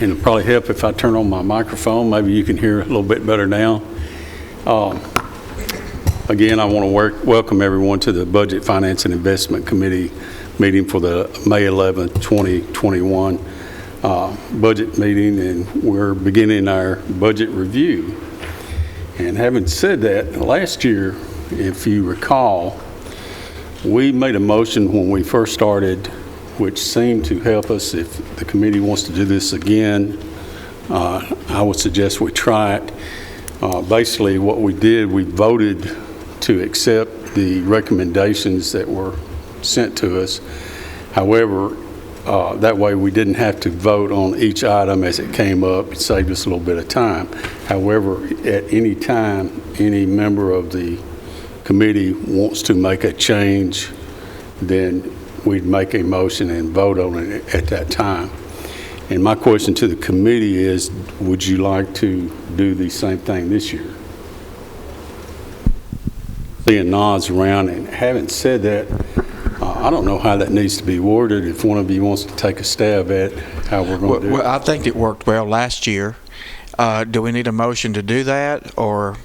and it'll probably help if I turn on my microphone. Maybe you can hear a little bit better now. Again, I want to welcome everyone to the Budget, Finance, and Investment Committee meeting for the May 11th, 2021 budget meeting, and we're beginning our budget review. And having said that, last year, if you recall, we made a motion when we first started, which seemed to help us. If the committee wants to do this again, I would suggest we try it. Basically, what we did, we voted to accept the recommendations that were sent to us. However, that way we didn't have to vote on each item as it came up. It saved us a little bit of time. However, at any time, any member of the committee wants to make a change, then we'd make a motion and vote on it at that time. And my question to the committee is, would you like to do the same thing this year? Seeing nods around, and having said that, I don't know how that needs to be worded. If one of you wants to take a stab at how we're going to do it. Well, I think it worked well last year. Do we need a motion to do that, or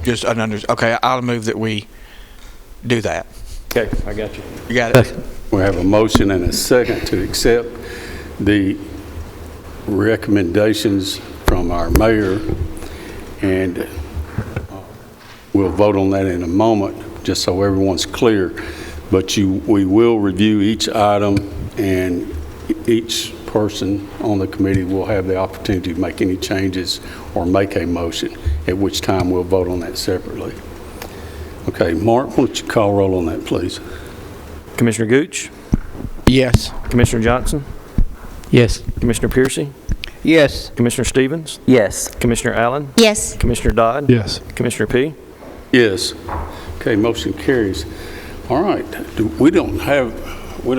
just an okay? I'll move that we do that. Okay, I got you. You got it. We have a motion and a second to accept the recommendations from our mayor, and we'll vote on that in a moment, just so everyone's clear. But we will review each item, and each person on the committee will have the opportunity to make any changes or make a motion, at which time we'll vote on that separately. Okay, Mark, why don't you call roll on that, please? Commissioner Gooch? Yes. Commissioner Johnson? Yes. Commissioner Piercy? Yes. Commissioner Stevens? Yes. Commissioner Allen? Yes. Commissioner Dodd? Yes. Commissioner P? Yes. Okay, motion carries. All right. We don't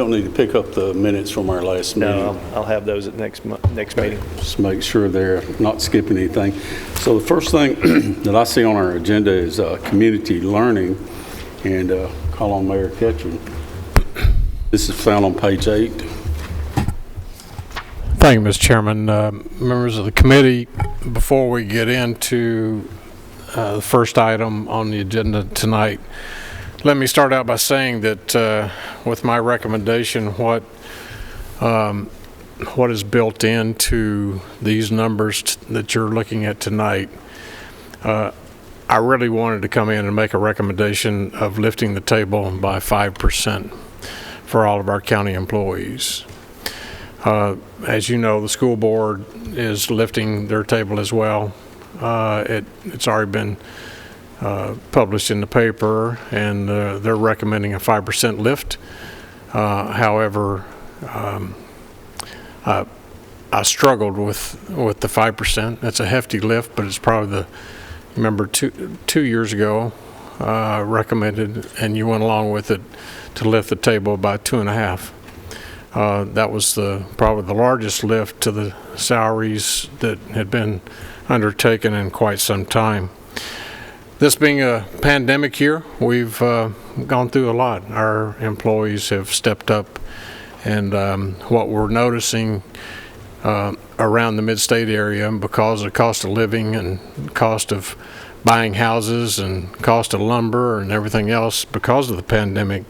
need to pick up the minutes from our last meeting. No, I'll have those at next meeting. Just make sure they're not skipping anything. So the first thing that I see on our agenda is community learning, and call on Mayor Ketchum. This is found on page 8. Thank you, Mr. Chairman. Members of the committee, before we get into the first item on the agenda tonight, let me start out by saying that with my recommendation, what is built into these numbers that you're looking at tonight, I really wanted to come in and make a recommendation of lifting the table by 5% for all of our county employees. As you know, the school board is lifting their table as well. It's already been published in the paper, and they're recommending a 5% lift. However, I struggled with the 5%. That's a hefty lift, but it's probably remember two years ago recommended, and you went along with it to lift the table by 2.5. That was probably the largest lift to the salaries that had been undertaken in quite some time. This being a pandemic year, we've gone through a lot. Our employees have stepped up, and what we're noticing around the mid-state area, because of cost of living and cost of buying houses and cost of lumber and everything else, because of the pandemic,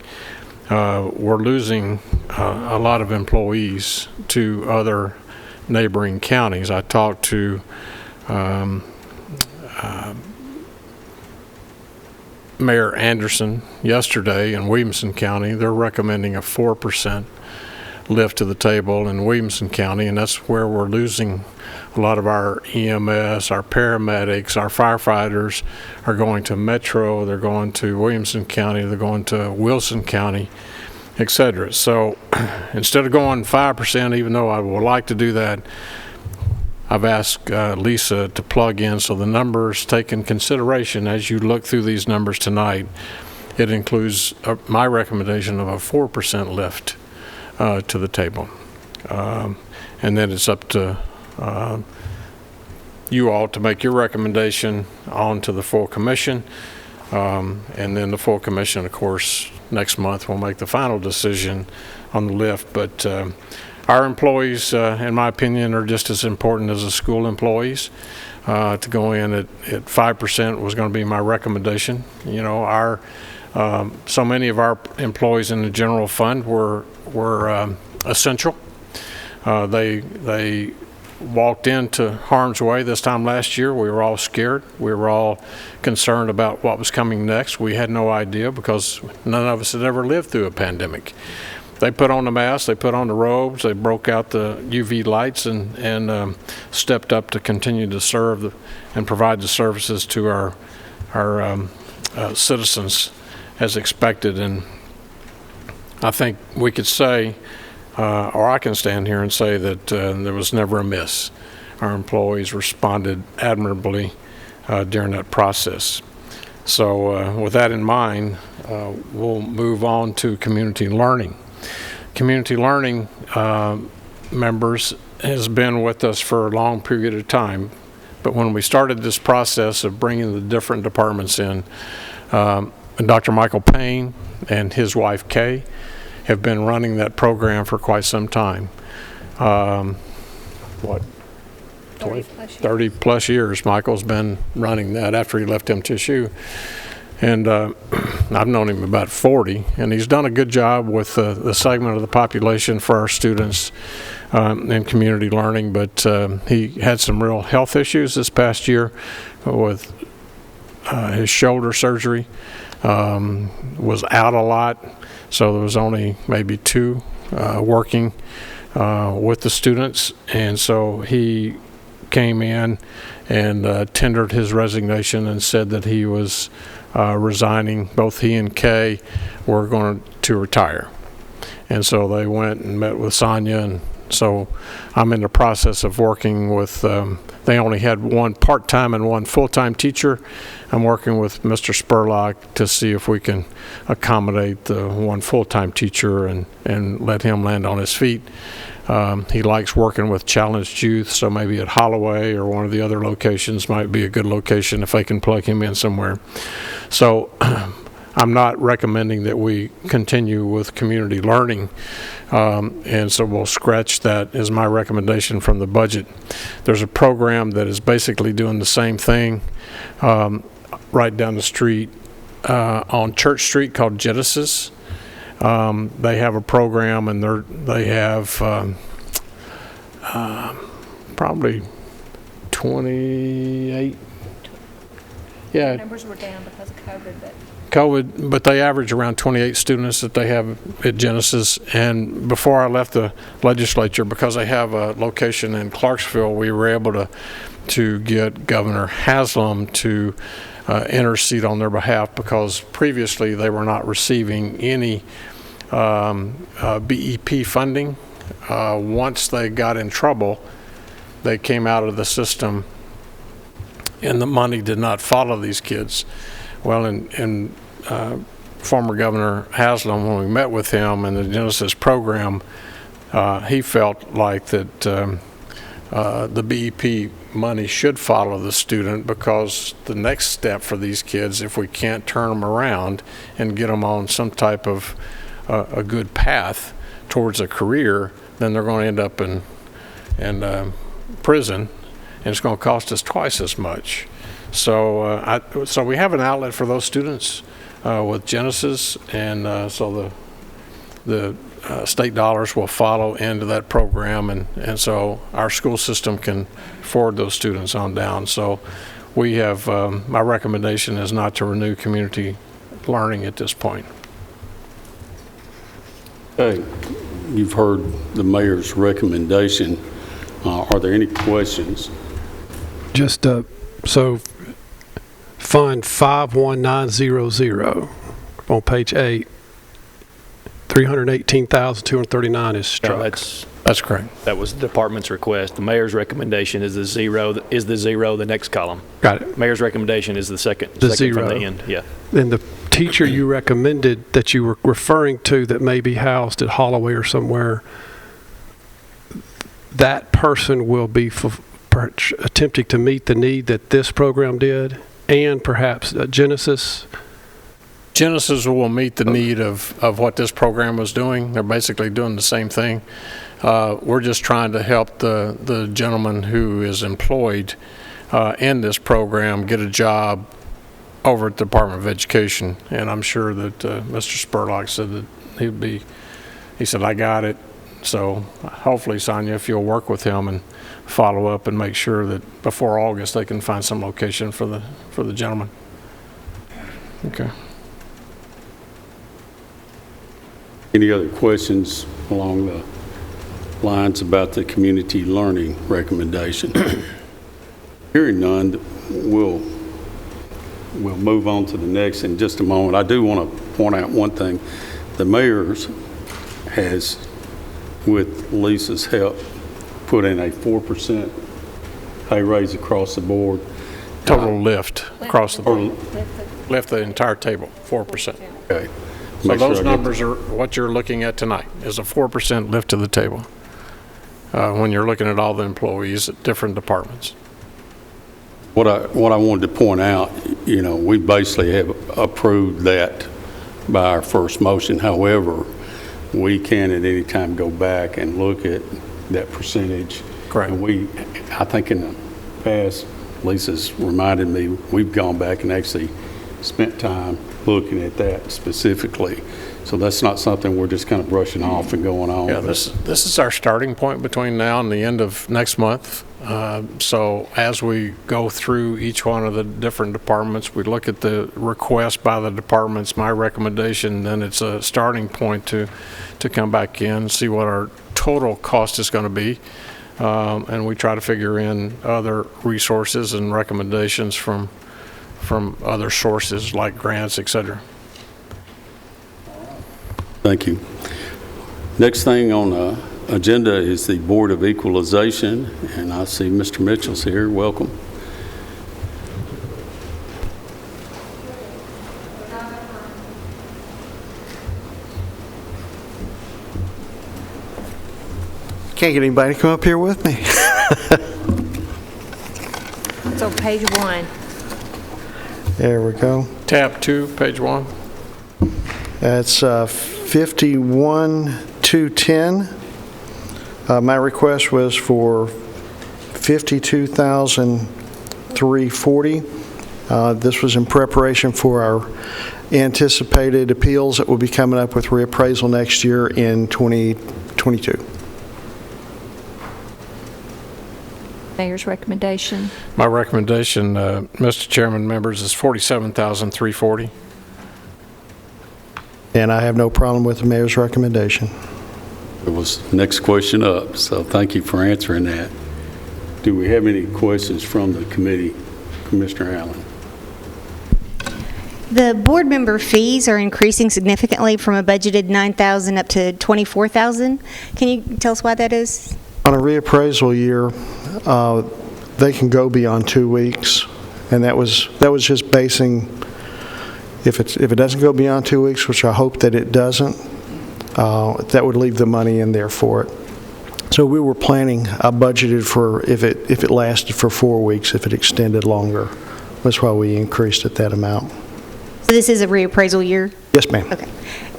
we're losing a lot of employees to other neighboring counties. I talked to Mayor Anderson yesterday in Williamson County. They're recommending a 4% lift to the table in Williamson County, and that's where we're losing a lot of our EMS, our paramedics, our firefighters are going to Metro, they're going to Williamson County, they're going to Wilson County, etc. So instead of going 5%, even though I would like to do that, I've asked Lisa to plug in so the numbers take in consideration as you look through these numbers tonight. It includes my recommendation of a 4% lift to the table. And then it's up to you all to make your recommendation on to the full commission. And then the full commission, of course, next month will make the final decision on the lift. But Our employees, in my opinion, are just as important as the school employees. To go in at 5% was going to be my recommendation. You know, so many of our employees in the general fund were essential. They walked into harm's way this time last year. We were all scared. We were all concerned about what was coming next. We had no idea because none of us had ever lived through a pandemic. They put on the masks, they put on the robes, they broke out the UV lights and stepped up to continue to serve and provide the services to our citizens as expected. And I think we could say, or I can stand here and say that there was never a miss. Our employees responded admirably during that process. So with that in mind, we'll move on to community learning. Community learning members has been with us for a long period of time, but when we started this process of bringing the different departments in, Dr. Michael Payne and his wife Kay have been running that program for quite some time. 30 plus years Michael's been running that after he left MTSU. And I've known him about 40, and he's done a good job with the segment of the population for our students in community learning, but he had some real health issues this past year with his shoulder surgery, was out a lot, so there was only maybe 2 working with the students, and so he came in and tendered his resignation and said that he was resigning. Both he and Kay were going to retire. And so they went and met with Sonia, and so I'm in the process of working with, they only had 1 part-time and 1 full-time teacher. I'm working with Mr. Spurlock to see if we can accommodate the 1 full-time teacher and let him land on his feet. He likes working with challenged youth, so maybe at Holloway or one of the other locations might be a good location if I can plug him in somewhere. So I'm not recommending that we continue with community learning, and so we'll scratch that as my recommendation from the budget. There's a program that is basically doing the same thing right down the street on Church Street called Genesis. They have a program, and they have probably 28. Yeah. The numbers were down because of COVID, but they average around 28 students that they have at Genesis. And before I left the legislature, because they have a location in Clarksville, we were able to get Governor Haslam to intercede on their behalf, because previously they were not receiving any BEP funding. Once they got in trouble, they came out of the system and the money did not follow these kids. Well, in former Governor Haslam, when we met with him in the Genesis program, he felt like that the BEP money should follow the student, because the next step for these kids, if we can't turn them around and get them on some type of a good path towards a career, then they're going to end up in prison, and it's going to cost us twice as much. So so we have an outlet for those students with Genesis, and so the state dollars will follow into that program, and so our school system can forward those students on down. So we have, my recommendation is not to renew community learning at this point. Okay, you've heard the mayor's recommendation. Are there any questions? Just so Fund 51900 on page 8, 318,239 is struck. No, That's correct. that was the department's request. The mayor's recommendation is the zero, the next column. Got it. Mayor's recommendation is the second The from zero. the end. Yeah. And the teacher you recommended that you were referring to that may be housed at Holloway or somewhere, that person will be attempting to meet the need that this program did, and perhaps Genesis. Genesis will meet the need of what this program was doing. They're basically doing the same thing. We're just trying to help the gentleman who is employed in this program get a job over at the Department of Education. And I'm sure that Mr. Spurlock said that he said, I got it. So hopefully, Sonia, if you'll work with him and follow up and make sure that before August they can find some location for the gentleman. Okay. Any other questions along the lines about the community learning recommendation? Hearing none, we'll move on to the next in just a moment. I do want to point out one thing. The mayor's has, with Lisa's help, put in a 4% pay raise across the board. Total lift across the board. Lift the entire table, 4%. Okay. So those numbers are what you're looking at tonight, is a 4% lift to the table when you're looking at all the employees at different departments. What I wanted to point out, we basically have approved that by our first motion. However, we can at any time go back and look at that percentage. Correct. And I think in the past, Lisa's reminded me, we've gone back and actually spent time looking at that specifically. So that's not something we're just kind of brushing off and going on. Yeah, this is our starting point between now and the end of next month. So as we go through each one of the different departments, we look at the request by the departments, my recommendation, then it's a starting point to come back in, see what our total cost is going to be. And we try to figure in other resources and recommendations from other sources like grants, et cetera. Thank you. Next thing on the agenda is the Board of Equalization, and I see Mr. Mitchell's here. Welcome. Can't get anybody to come up here with me. It's on page 1. There we go. Tab 2, page 1. That's 51,210. My request was for 52,340. This was in preparation for our anticipated appeals that will be coming up with reappraisal next year in 2022. Mayor's recommendation. My recommendation, Mr. Chairman, members, is 47,340. And I have no problem with the mayor's recommendation. It was next question up, so thank you for answering that. Do we have any questions from the committee? Commissioner Allen. The board member fees are increasing significantly from a budgeted $9,000 up to $24,000. Can you tell us why that is? On a reappraisal year, they can go beyond 2 weeks, and that was just basing. If it doesn't go beyond 2 weeks, which I hope that it doesn't, that would leave the money in there for it. So we were planning, I budgeted for if it lasted for 4 weeks, if it extended longer. That's why we increased it that amount. So this is a reappraisal year? Yes, ma'am. Okay.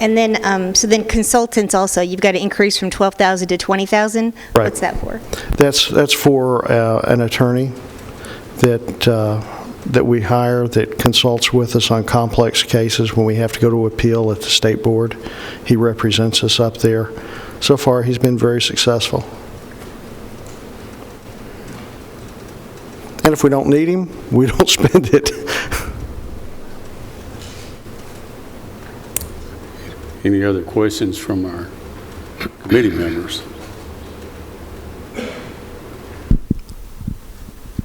And then, so then consultants also, you've got to increase from $12,000 to $20,000? Right. What's that for? That's for an attorney that we hire that consults with us on complex cases when we have to go to appeal at the state board. He represents us up there. So far, he's been very successful. And if we don't need him, we don't spend it. Any other questions from our committee members?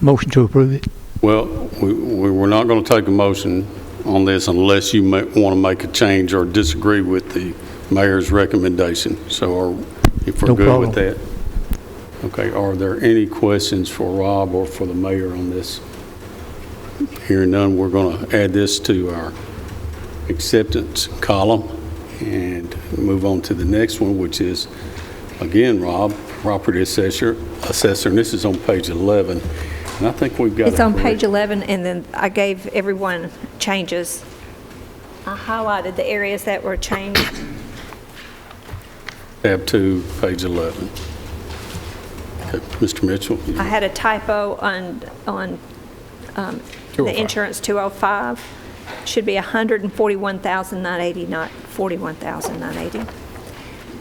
Motion to approve it. Well, we're not going to take a motion on this unless you want to make a change or disagree with the mayor's recommendation. So if we're No good problem. with that. Okay, are there any questions for Rob or for the mayor on this? Hearing none, we're going to add this to our acceptance column and move on to the next one, which is, again, Rob, property assessor, and this is on page 11. And I think we've got It's on page 11, and then I gave everyone changes. I highlighted the areas that were changed. Tab 2, page 11. Okay, Mr. Mitchell? I had a typo on the 205. insurance 205. Should be 141,980, not 41,980.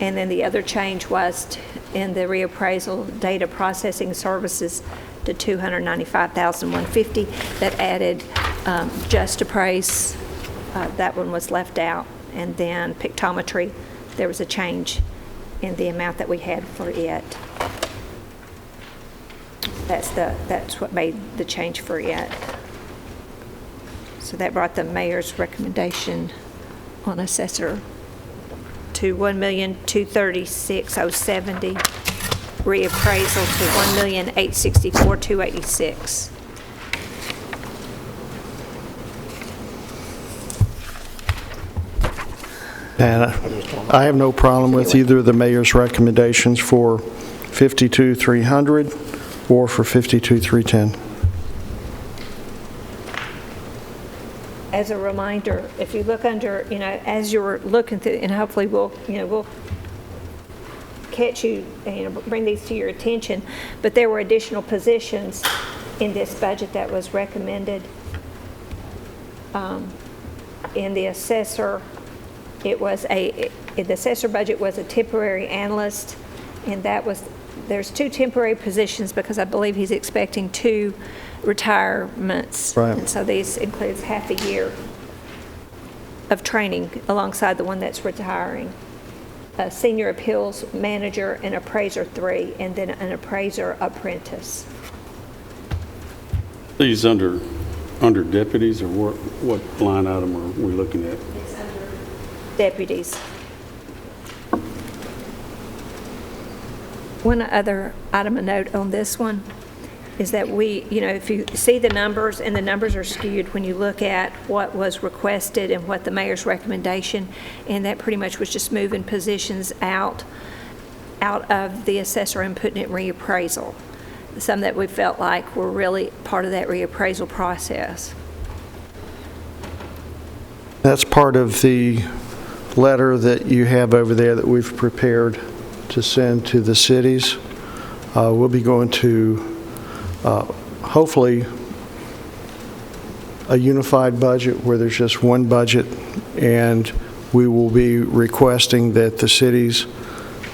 And then the other change was in the reappraisal data processing services to 295,150. That added just appraise. That one was left out. And then pictometry, there was a change in the amount that we had for it. That's what made the change for it. So that brought the mayor's recommendation on assessor to $1,236,070, reappraisal to $1,864,286. And I have no problem with either of the mayor's recommendations for 52,300 or for 52,310. As a reminder, if you look under, as you're looking through, and hopefully we'll catch you, bring these to your attention, but there were additional positions in this budget that was recommended. In the assessor, the assessor budget was a temporary analyst, and there's 2 temporary positions because I believe he's expecting 2 retirements. Right. And so these includes half a year of training alongside the one that's retiring. A senior appeals manager, an appraiser 3, and then an appraiser apprentice. These under deputies, or what line item are we looking at? It's under deputies. One other item of note on this one is that if you see the numbers, and the numbers are skewed when you look at what was requested and what the mayor's recommendation, and that pretty much was just moving positions out of the assessor and putting it in reappraisal. Some that we felt like were really part of that reappraisal process. That's part of the letter that you have over there that we've prepared to send to the cities. We'll be going to hopefully a unified budget where there's just one budget, and we will be requesting that the cities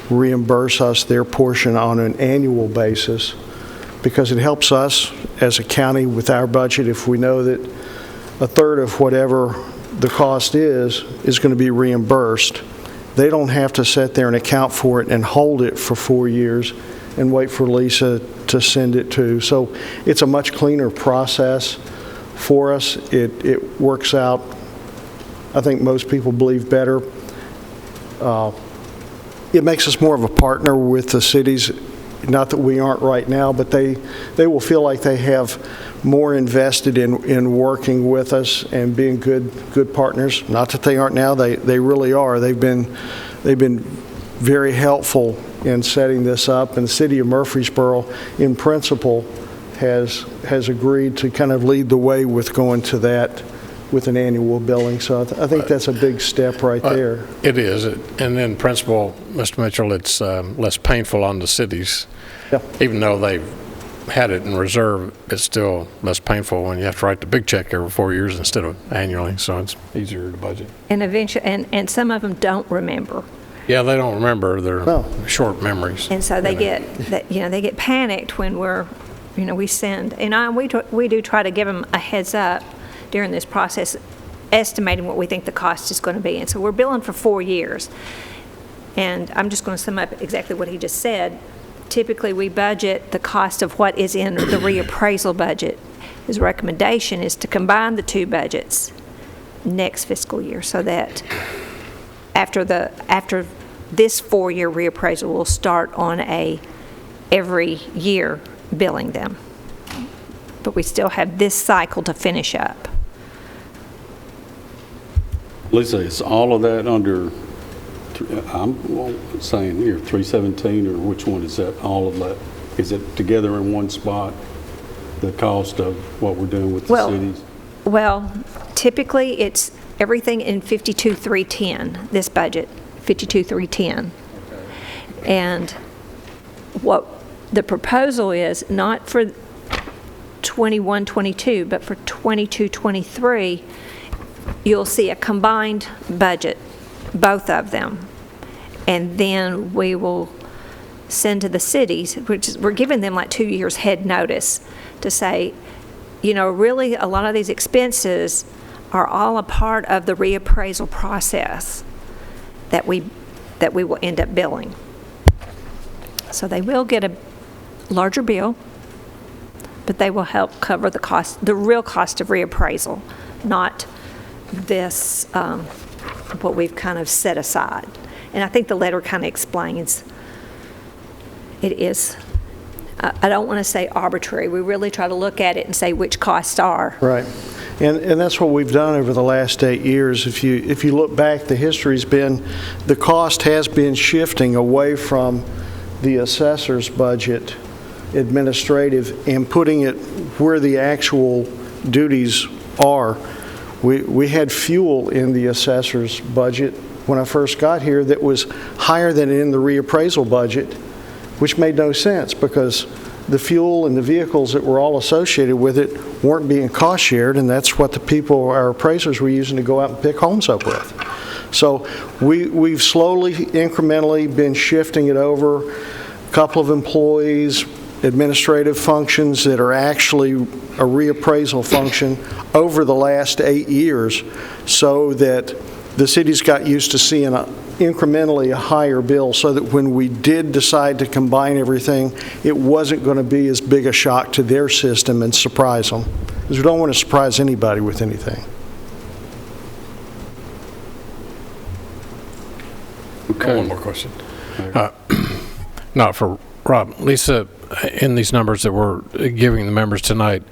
reimburse us their portion on an annual basis, because it helps us as a county with our budget if we know that a third of whatever the cost is going to be reimbursed. They don't have to sit there and account for it and hold it for 4 years and wait for Lisa to send it to. So it's a much cleaner process for us. It works out, I think most people believe, better. It makes us more of a partner with the cities. Not that we aren't right now, but they will feel like they have more invested in working with us and being good partners. Not that they aren't now, they really are. They've been very helpful in setting this up, and the city of Murfreesboro, in principle, has agreed to kind of lead the way with going to that with an annual billing. So I think that's a big step right there. It is, and in principle, Mr. Mitchell, it's less painful on the cities. Yeah. Even though they've had it in reserve, it's still less painful when you have to write the big check every 4 years instead of annually, so it's easier to budget. And eventually, and some of them don't remember. Yeah, they don't remember. They're short memories. And so they get panicked when we send, and we do try to give them a heads up during this process, estimating what we think the cost is going to be. And so we're billing for 4 years. And I'm just going to sum up exactly what he just said. Typically, we budget the cost of what is in the reappraisal budget. His recommendation is to combine the 2 budgets next fiscal year, so that after this 4-year reappraisal, we'll start on every year billing them. But we still have this cycle to finish up. Lisa, is all of that under, I'm saying here, 317, or which one is that, all of that? Is it together in one spot, the cost of what we're doing with the cities? Well, typically it's everything in 52,310, this budget, 52,310. Okay. And what the proposal is, not for 21, 22, but for 22, 23, you'll see a combined budget, both of them. And then we will send to the cities, which is, we're giving them like 2 years head notice to say, you know, really a lot of these expenses are all a part of the reappraisal process that we will end up billing. So they will get a larger bill, but they will help cover the cost, the real cost of reappraisal, not this, what we've kind of set aside. And I think the letter kind of explains it is, I don't want to say arbitrary. We really try to look at it and say which costs are. Right. And that's what we've done over the last 8 years. If you look back, the history's been, the cost has been shifting away from the assessor's budget, administrative, and putting it where the actual duties are. We had fuel in the assessor's budget when I first got here that was higher than in the reappraisal budget, which made no sense because the fuel and the vehicles that were all associated with it weren't being cost shared, and that's what the people, our appraisers, were using to go out and pick homes up with. So we've slowly, incrementally been shifting it over. A couple of employees, administrative functions that are actually a reappraisal function over the last 8 years, so that the city's got used to seeing incrementally a higher bill, so that when we did decide to combine everything, it wasn't going to be as big a shock to their system and surprise them. Because we don't want to surprise anybody with anything. Okay. One more question. Not for Rob. Lisa, in these numbers that we're giving the members tonight,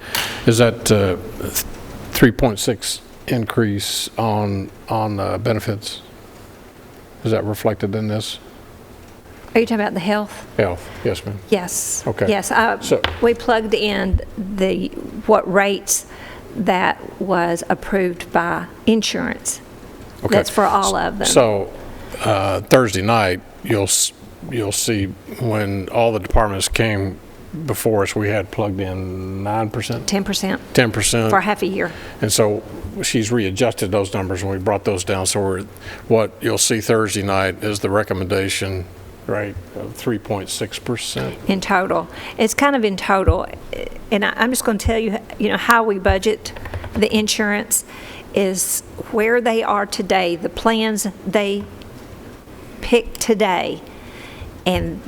is that 3.6 increase on benefits? Is that reflected in this? Are you talking about the health? Health, yes, ma'am. Yes. Okay. Yes, we plugged in what rates that was approved by insurance. Okay. That's for all of them. So Thursday night, you'll see when all the departments came before us, we had plugged in 9%? 10%. 10%. For half a year. And so she's readjusted those numbers and we brought those down. So what you'll see Thursday night is the recommendation rate of 3.6%. In total. It's kind of in total. And I'm just going to tell you, how we budget the insurance is where they are today, the plans they pick today, and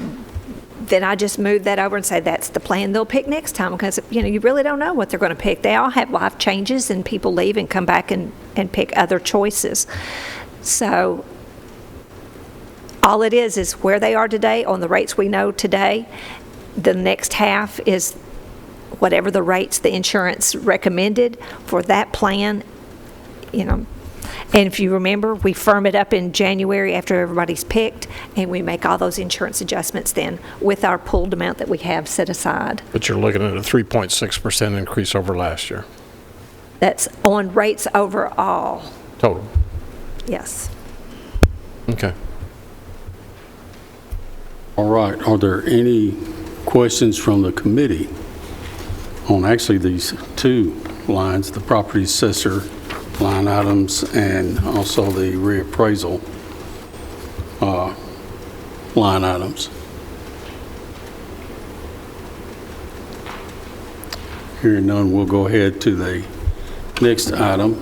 then I just move that over and say that's the plan they'll pick next time, because you really don't know what they're going to pick. They all have life changes and people leave and come back and pick other choices. So all it is where they are today on the rates we know today. The next half is whatever the rates the insurance recommended for that plan, And if you remember, we firm it up in January after everybody's picked, and we make all those insurance adjustments then with our pooled amount that we have set aside. But you're looking at a 3.6% increase over last year. That's on rates overall. Total. Yes. Okay. All right. Are there any questions from the committee on actually these two lines, the property assessor line items and also the reappraisal line items? Hearing none, we'll go ahead to the next item.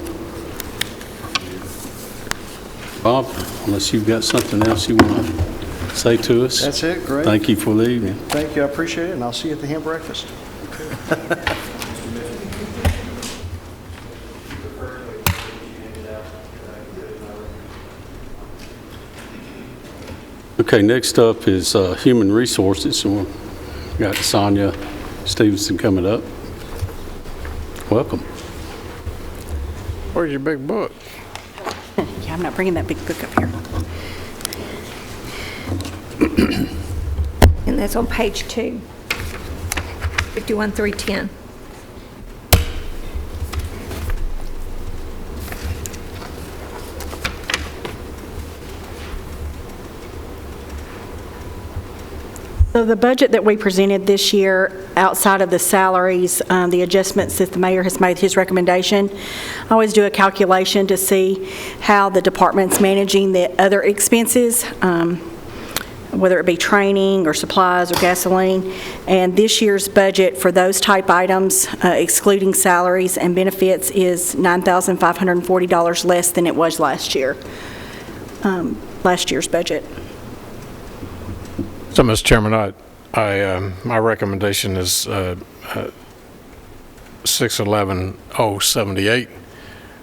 Bob, unless you've got something else you want to say to us? That's it, great. Thank you for the evening. Thank you, I appreciate it, and I'll see you at the ham breakfast. Okay, next up is Human Resources. So we've got Sonia Stevenson coming up. Welcome. Where's your big book? Yeah, I'm not bringing that big book up here. And that's on page 2, 51,310. So the budget that we presented this year, outside of the salaries, the adjustments that the mayor has made his recommendation, I always do a calculation to see how the department's managing the other expenses, whether it be training or supplies or gasoline. And this year's budget for those type items, excluding salaries and benefits, is $9,540 less than it was last year, last year's budget. So, Mr. Chairman, my recommendation is 611,078.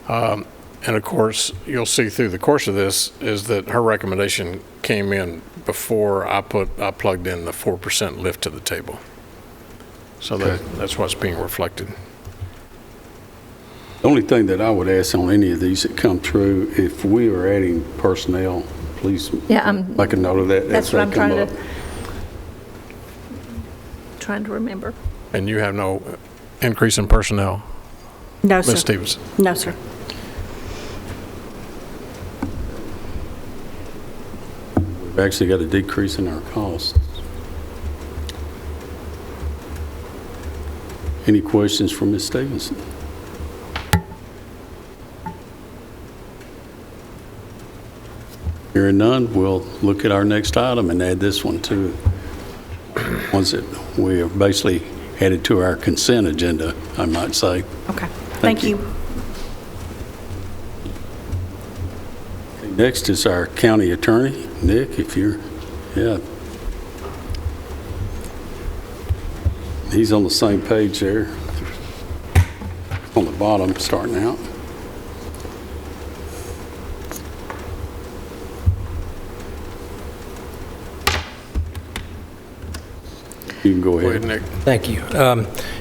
And of course, you'll see through the course of this is that her recommendation came in before I plugged in the 4% lift to the table. So that's what's being reflected. The only thing that I would ask on any of these that come through, if we are adding personnel, please make a note of that. That's as what they I'm come trying to remember. And you have no increase in personnel? No, sir. Ms. Stevens? No, sir. We've actually got a decrease in our costs. Any questions from Ms. Stevenson? Hearing none, we'll look at our next item and add this one to ones that we have basically added to our consent agenda, I might say. Okay. Thank you. Next is our county attorney, Nick, if you're, He's on the same page there, on the bottom, starting out. You can go ahead. Nick. Thank you.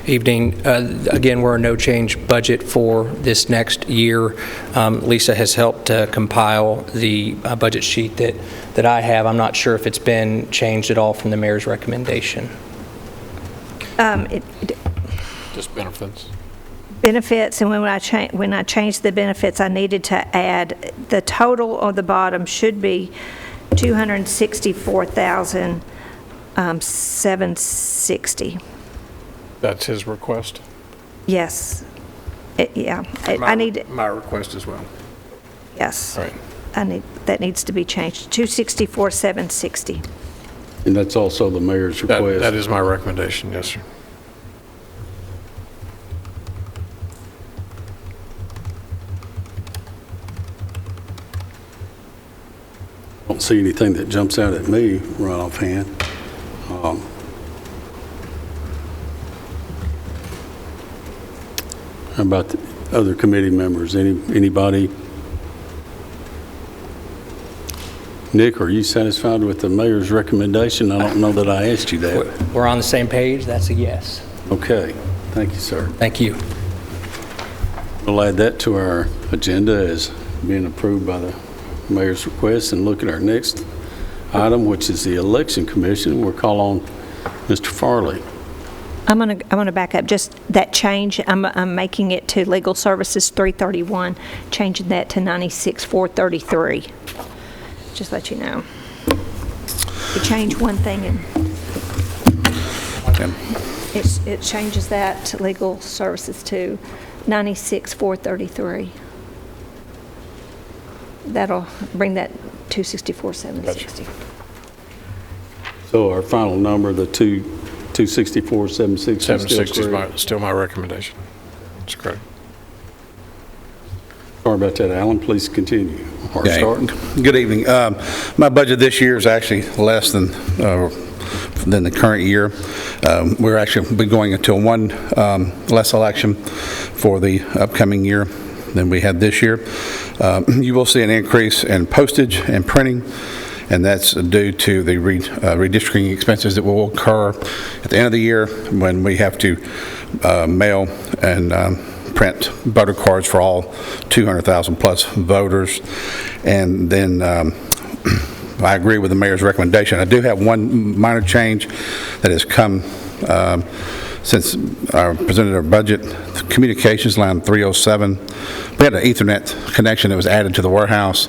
Evening. Again, we're a no-change budget for this next year. Lisa has helped compile the budget sheet that I have. I'm not sure if it's been changed at all from the mayor's recommendation. Just benefits. Benefits, and when I changed the benefits, I needed to add the total on the bottom should be $264,760. That's his request? Yes. I need. My request as well. Yes. All right. That needs to be changed. $264,760. And that's also the mayor's request. That is my recommendation, yes, sir. Don't see anything that jumps out at me right offhand. How about the other committee members? Anybody? Nick, are you satisfied with the mayor's recommendation? I don't know that I asked you that. We're on the same page. That's a yes. Okay. Thank you, sir. Thank you. We'll add that to our agenda as being approved by the mayor's request and look at our next item, which is the election commission. We'll call on Mr. Farley. I'm gonna back up. Just that change, I'm making it to legal services 331, changing that to 96,433. Just let you know. You change one thing and it changes that to legal services to 96,433. That'll bring that 264,760. So our final number, the 264,760. 760 is still my recommendation. That's correct. Sorry about that, Alan. Please continue. Or start. Good evening. My budget this year is actually less than the current year. We're actually be going into one less election for the upcoming year than we had this year. You will see an increase in postage and printing, and that's due to the redistricting expenses that will occur at the end of the year when we have to mail and print voter cards for all 200,000 plus voters. And then I agree with the mayor's recommendation. I do have one minor change that has come since I presented our budget. Communications line 307. We had an Ethernet connection that was added to the warehouse.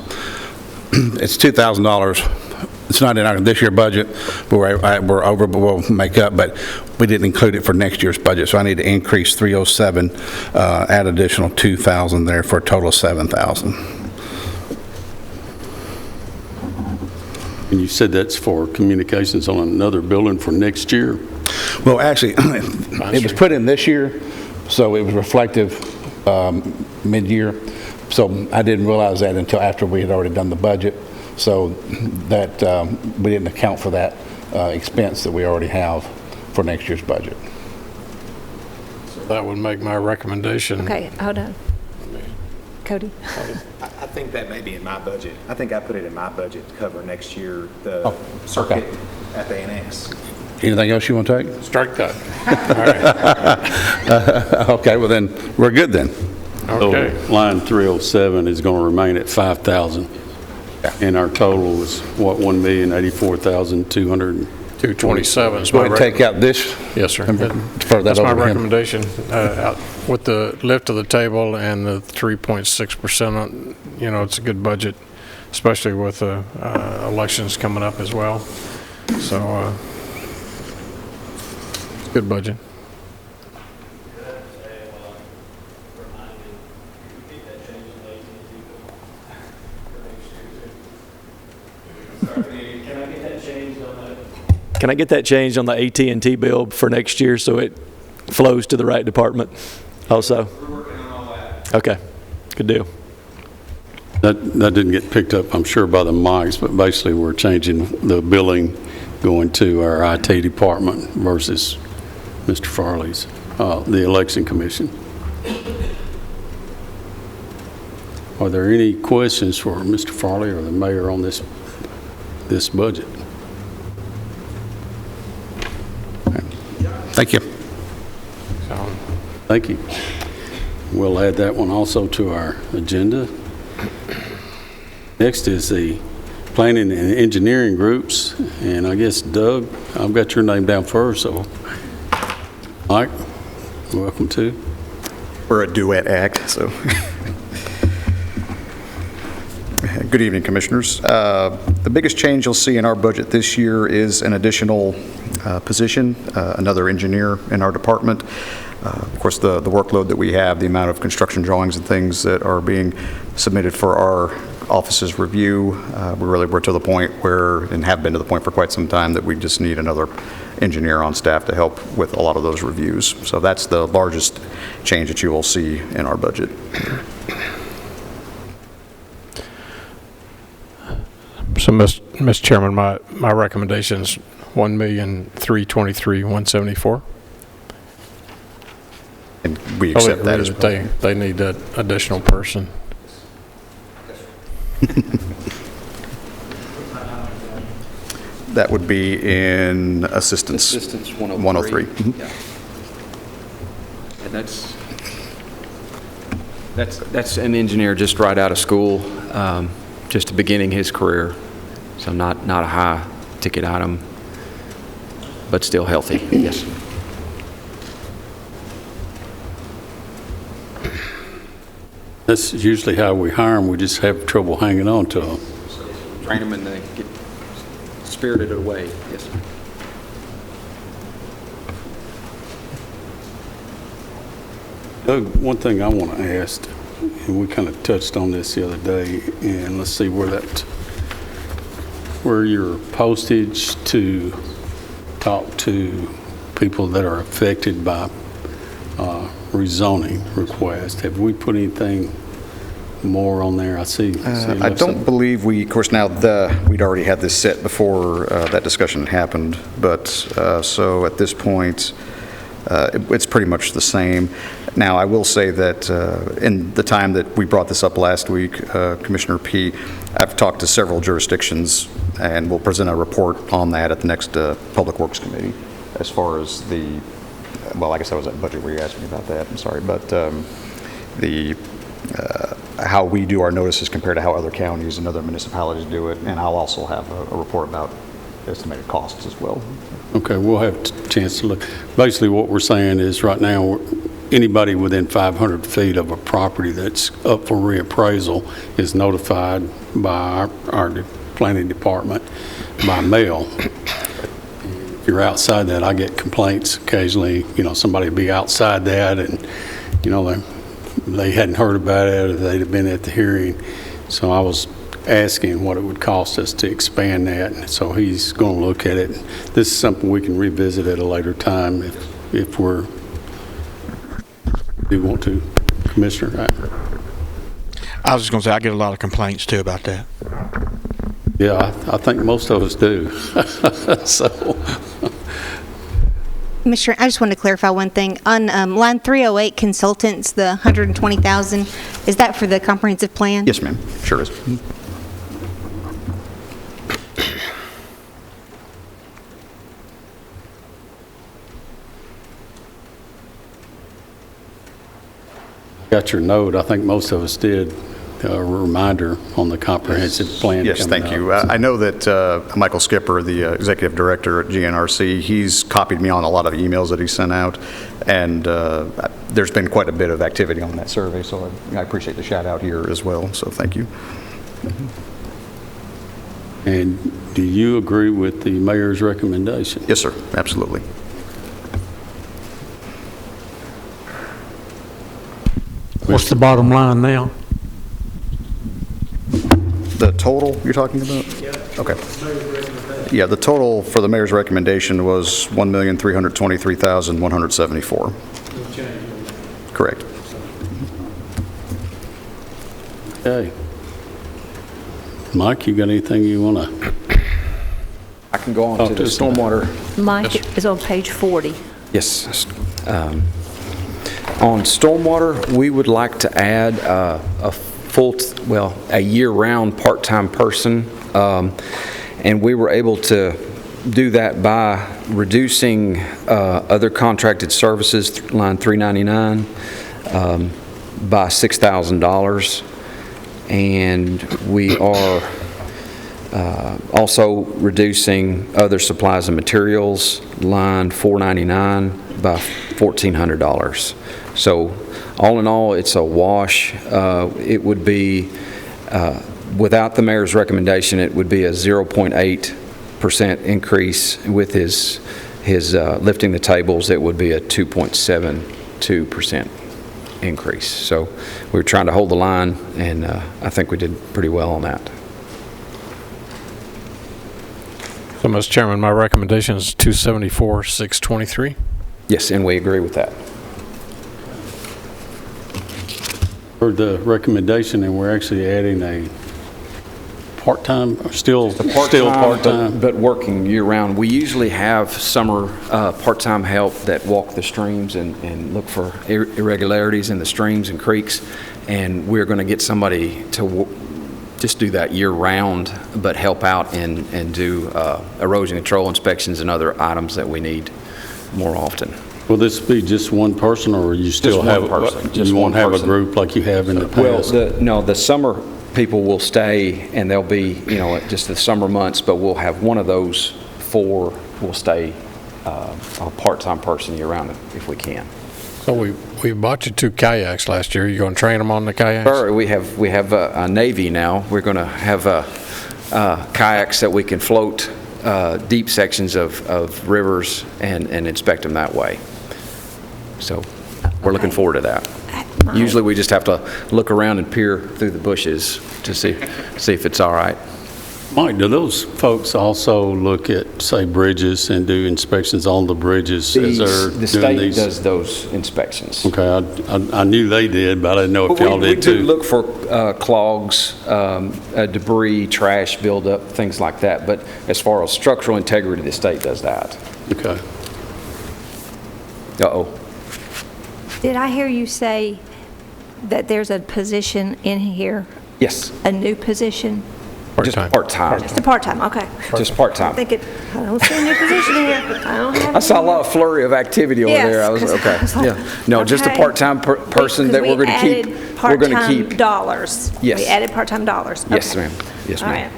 It's $2,000 it's not in this year's budget, but we're over, but we'll make up, but we didn't include it for next year's budget, so I need to increase 307, add additional 2,000 there for a total of 7,000. And you said that's for communications on another building for next year? Well, actually, it was put in this year, so it was reflective mid-year. So I didn't realize that until after we had already done the budget, so that we didn't account for that expense that we already have for next year's budget. So that would make my recommendation. Okay, hold on. Cody? I think that may be in my budget. I think I put it in my budget to cover next year, the circuit at the annex. Anything else you want to take? Strike that. All right. Okay, well then, we're good then. Okay. So line 307 is going to remain at 5,000. And our total is, what, 1,084,200? 227 is Go my ahead and take out this. Yes, sir. And defer that That's my over to him. recommendation. With the lift of the table and the 3.6% on, it's a good budget, especially with elections coming up as well. So, it's a good budget. Can I get that changed on the AT&T bill for next year so it flows to the right department also? We're working on all that. Okay, good deal. That didn't get picked up, I'm sure, by the mics, but basically we're changing the billing going to our IT department versus Mr. Farley's, the election commission. Are there any questions for Mr. Farley or the mayor on this budget? Thank you. Thank you. We'll add that one also to our agenda. Next is the planning and engineering groups, and I guess, Doug, I've got your name down first, so Mike, welcome to. We're a duet act, so. Good evening, Commissioners. The biggest change you'll see in our budget this year is an additional position, another engineer in our department. Of course, the workload that we have, the amount of construction drawings and things that are being submitted for our office's review, we're to the point where, and have been to the point for quite some time, that we just need another engineer on staff to help with a lot of those reviews. So that's the largest change that you will see in our budget. So, Mr. Chairman, my recommendation is $1,323,174. And we accept that as well. They need that additional person. That would be in assistance. Assistance 103. 103. Mm-hmm. Yeah. And that's an engineer just right out of school, just beginning his career. So not a high ticket item, but still healthy. Yes. That's usually how we hire them. We just have trouble hanging on to them. Train them and they get spirited away. Yes, sir. Doug, one thing I want to ask, and we kind of touched on this the other day, and let's see where your postage to talk to people that are affected by rezoning request. Have we put anything more on there? I see. I don't believe we, of course, now we'd already had this set before that discussion happened, but so at this point, it's pretty much the same. Now, I will say that in the time that we brought this up last week, Commissioner P., I've talked to several jurisdictions, and we'll present a report on that at the next Public Works Committee as far as the, well, I guess that was that budget where you asked me about that, I'm sorry, but how we do our notices compared to how other counties and other municipalities do it, and I'll also have a report about estimated costs as well. Okay, we'll have a chance to look. Basically, what we're saying is right now, anybody within 500 feet of a property that's up for reappraisal is notified by our planning department. by mail. If you're outside that, I get complaints occasionally, somebody will be outside that and, they hadn't heard about it or they'd have been at the hearing. So I was asking what it would cost us to expand that. And so he's going to look at it. This is something we can revisit at a later time if we do want to, Commissioner. I was just going to say, I get a lot of complaints too about that. Yeah, I think most of us do. So. Commissioner, I just wanted to clarify one thing. On line 308, consultants, the 120,000, is that for the comprehensive plan? Yes, ma'am. Sure is. Got your note. I think most of us did. A reminder on the comprehensive plan. Yes, thank you. I know that Michael Skipper, the executive director at GNRC, he's copied me on a lot of emails that he sent out, and there's been quite a bit of activity on that survey, so I appreciate the shout out here as well, so thank you. And do you agree with the mayor's recommendation? Yes, sir, absolutely. What's the bottom line now? The total you're talking about? Yeah. Okay. Yeah, the total for the mayor's recommendation was $1,323,174. Correct. Okay. Mike, you got anything you want to? I can go on to the stormwater. Mike is on page 40. Yes. On stormwater, we would like to add a year-round part-time person, and we were able to do that by reducing other contracted services, line 399, by $6,000, and we are also reducing other supplies and materials, line 499, by $1,400. So all in all, it's a wash. It would be, without the mayor's recommendation, it would be a 0.8% increase. With his lifting the tables, it would be a 2.72% increase. So we were trying to hold the line, and I think we did pretty well on that. So, Mr. Chairman, my recommendation is 274,623. Yes, and we agree with that. Heard the recommendation, and we're actually adding a part-time, still part-time. But working year-round. We usually have summer part-time help that walk the streams and look for irregularities in the streams and creeks, and we're going to get somebody to just do that year-round, but help out and do erosion control inspections and other items that we need more often. Will this be just one person, or you still have you won't have a group like you have in the past? Well, the summer people will stay, and they'll be, just the summer months, but we'll have one of those four will stay a part-time person year-round if we can. So we bought you 2 kayaks last year. You going to train them on the kayaks? Sure, we have a Navy now. We're going to have kayaks that we can float deep sections of rivers and inspect them that way. So we're looking forward to that. Usually we just have to look around and peer through the bushes to see if it's all right. Mike, do those folks also look at, say, bridges and do inspections on the bridges as they're the state does those inspections. Okay, I knew they did, but I didn't know if y'all did too. We do look for clogs, debris, trash buildup, things like that. But as far as structural integrity, the state does that. Okay. Uh-oh. Did I hear you say that there's a position in here? Yes. A new position? Part-time. Just part-time. Just a part-time, okay. Just part-time. I don't see a new position here. I saw a lot of flurry of activity over there. I was okay. Yeah. No, just a part-time person that we're going to keep. We're going to keep dollars. Yes. We added part-time dollars. Yes, Okay. ma'am. Yes, All ma'am.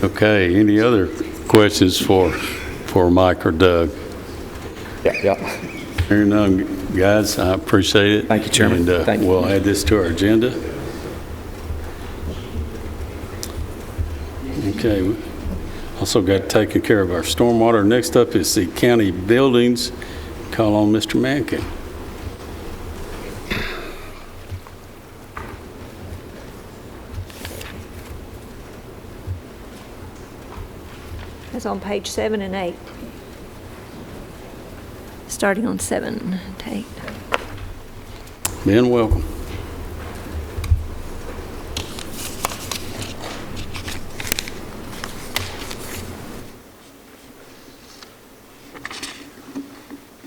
right. Okay, any other questions for Mike or Doug? Yeah. Hearing none, guys, I appreciate it. Thank you, Chairman. And Thank you. we'll add this to our agenda. Okay, we also got taken care of our stormwater. Next up is the county buildings. Call on Mr. Mankin. That's on page 7 and 8. Starting on 7 to 8. Ben, welcome.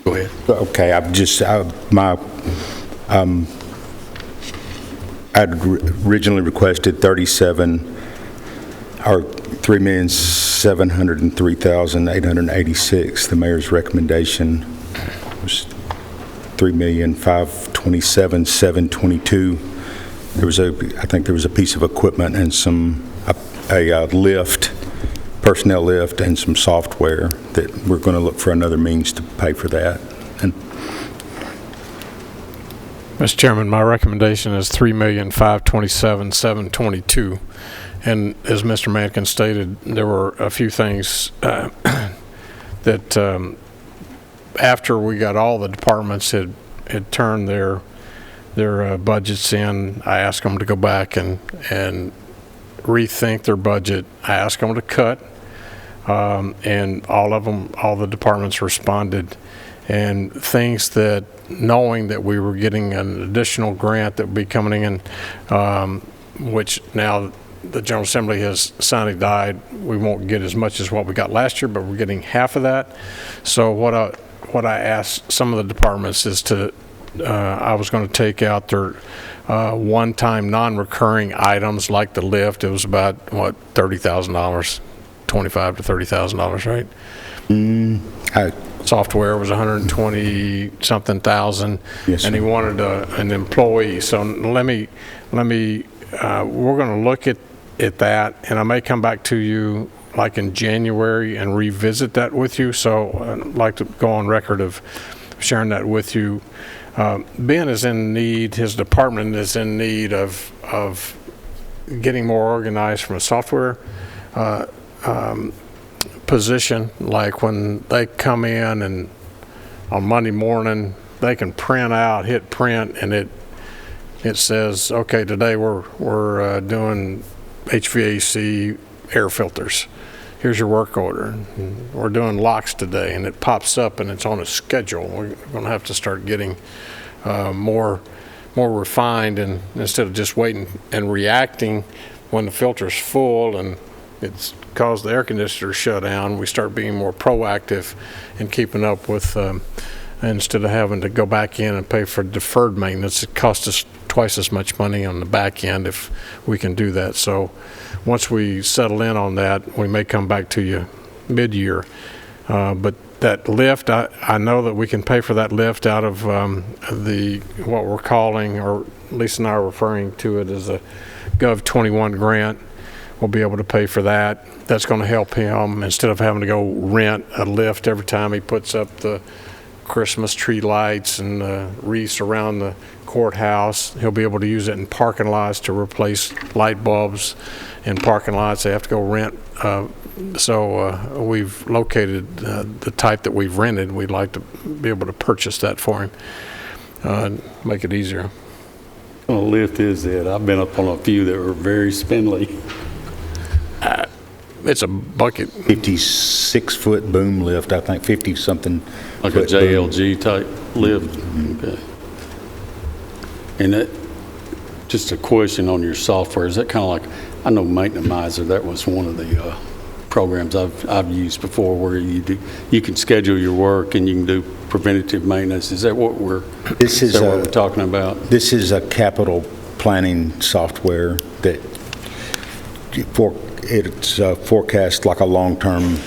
Go ahead. Okay, I'd originally requested 3,703,886. The mayor's recommendation was 3,527,722. I think there was a piece of equipment and a lift, personnel lift, and some software that we're going to look for another means to pay for that. And Mr. Chairman, my recommendation is $3,527,722. And as Mr. Mankin stated, there were a few things that after we got all the departments had turned their budgets in, I asked them to go back and rethink their budget. I asked them to cut, and all the departments responded. And things that, knowing that we were getting an additional grant that would be coming in, which now the General Assembly has signed it died, we won't get as much as what we got last year, but we're getting half of that. So what I asked some of the departments is I was going to take out their one-time non-recurring items like the lift. It was about, what, $30,000, $25,000 to $30,000, right? Software was 120-something thousand, yes, and he wanted an employee. So let me. We're going to look at that, and I may come back to you like in January and revisit that with you. So I'd like to go on record of sharing that with you. Ben is in need. His department is in need of getting more organized from a software position, like when they come in and on Monday morning they can hit print, and it says, okay, today we're doing HVAC air filters. Here's your work order. We're doing locks today, and it pops up and it's on a schedule. We're going to have to start getting more refined, and instead of just waiting and reacting when the filter's full and it's caused the air conditioner to shut down, we start being more proactive in keeping up with, instead of having to go back in and pay for deferred maintenance. It costs us twice as much money on the back end if we can do that. So once we settle in on that, we may come back to you mid-year. But that lift, I know that we can pay for that lift out of what we're calling, or Lisa and I are referring to it as a Gov 21 grant. We'll be able to pay for that. That's going to help him, instead of having to go rent a lift every time he puts up the Christmas tree lights and wreaths around the courthouse. He'll be able to use it in parking lots to replace light bulbs in parking lots. They have to go rent. So we've located the type that we've rented. We'd like to be able to purchase that for him, make it easier. What a lift is it? I've been up on a few that were very spindly. It's a bucket. 56-foot boom lift, I think, 50-something. Like a JLG type lift. Mm-hmm. Okay. And that, just a question on your software, is that kind of like, I know Maintenamizer, that was one of the programs I've used before, where you can schedule your work and you can do preventative maintenance. Is that what we're talking about? This is a capital planning software that it's forecast like a long-term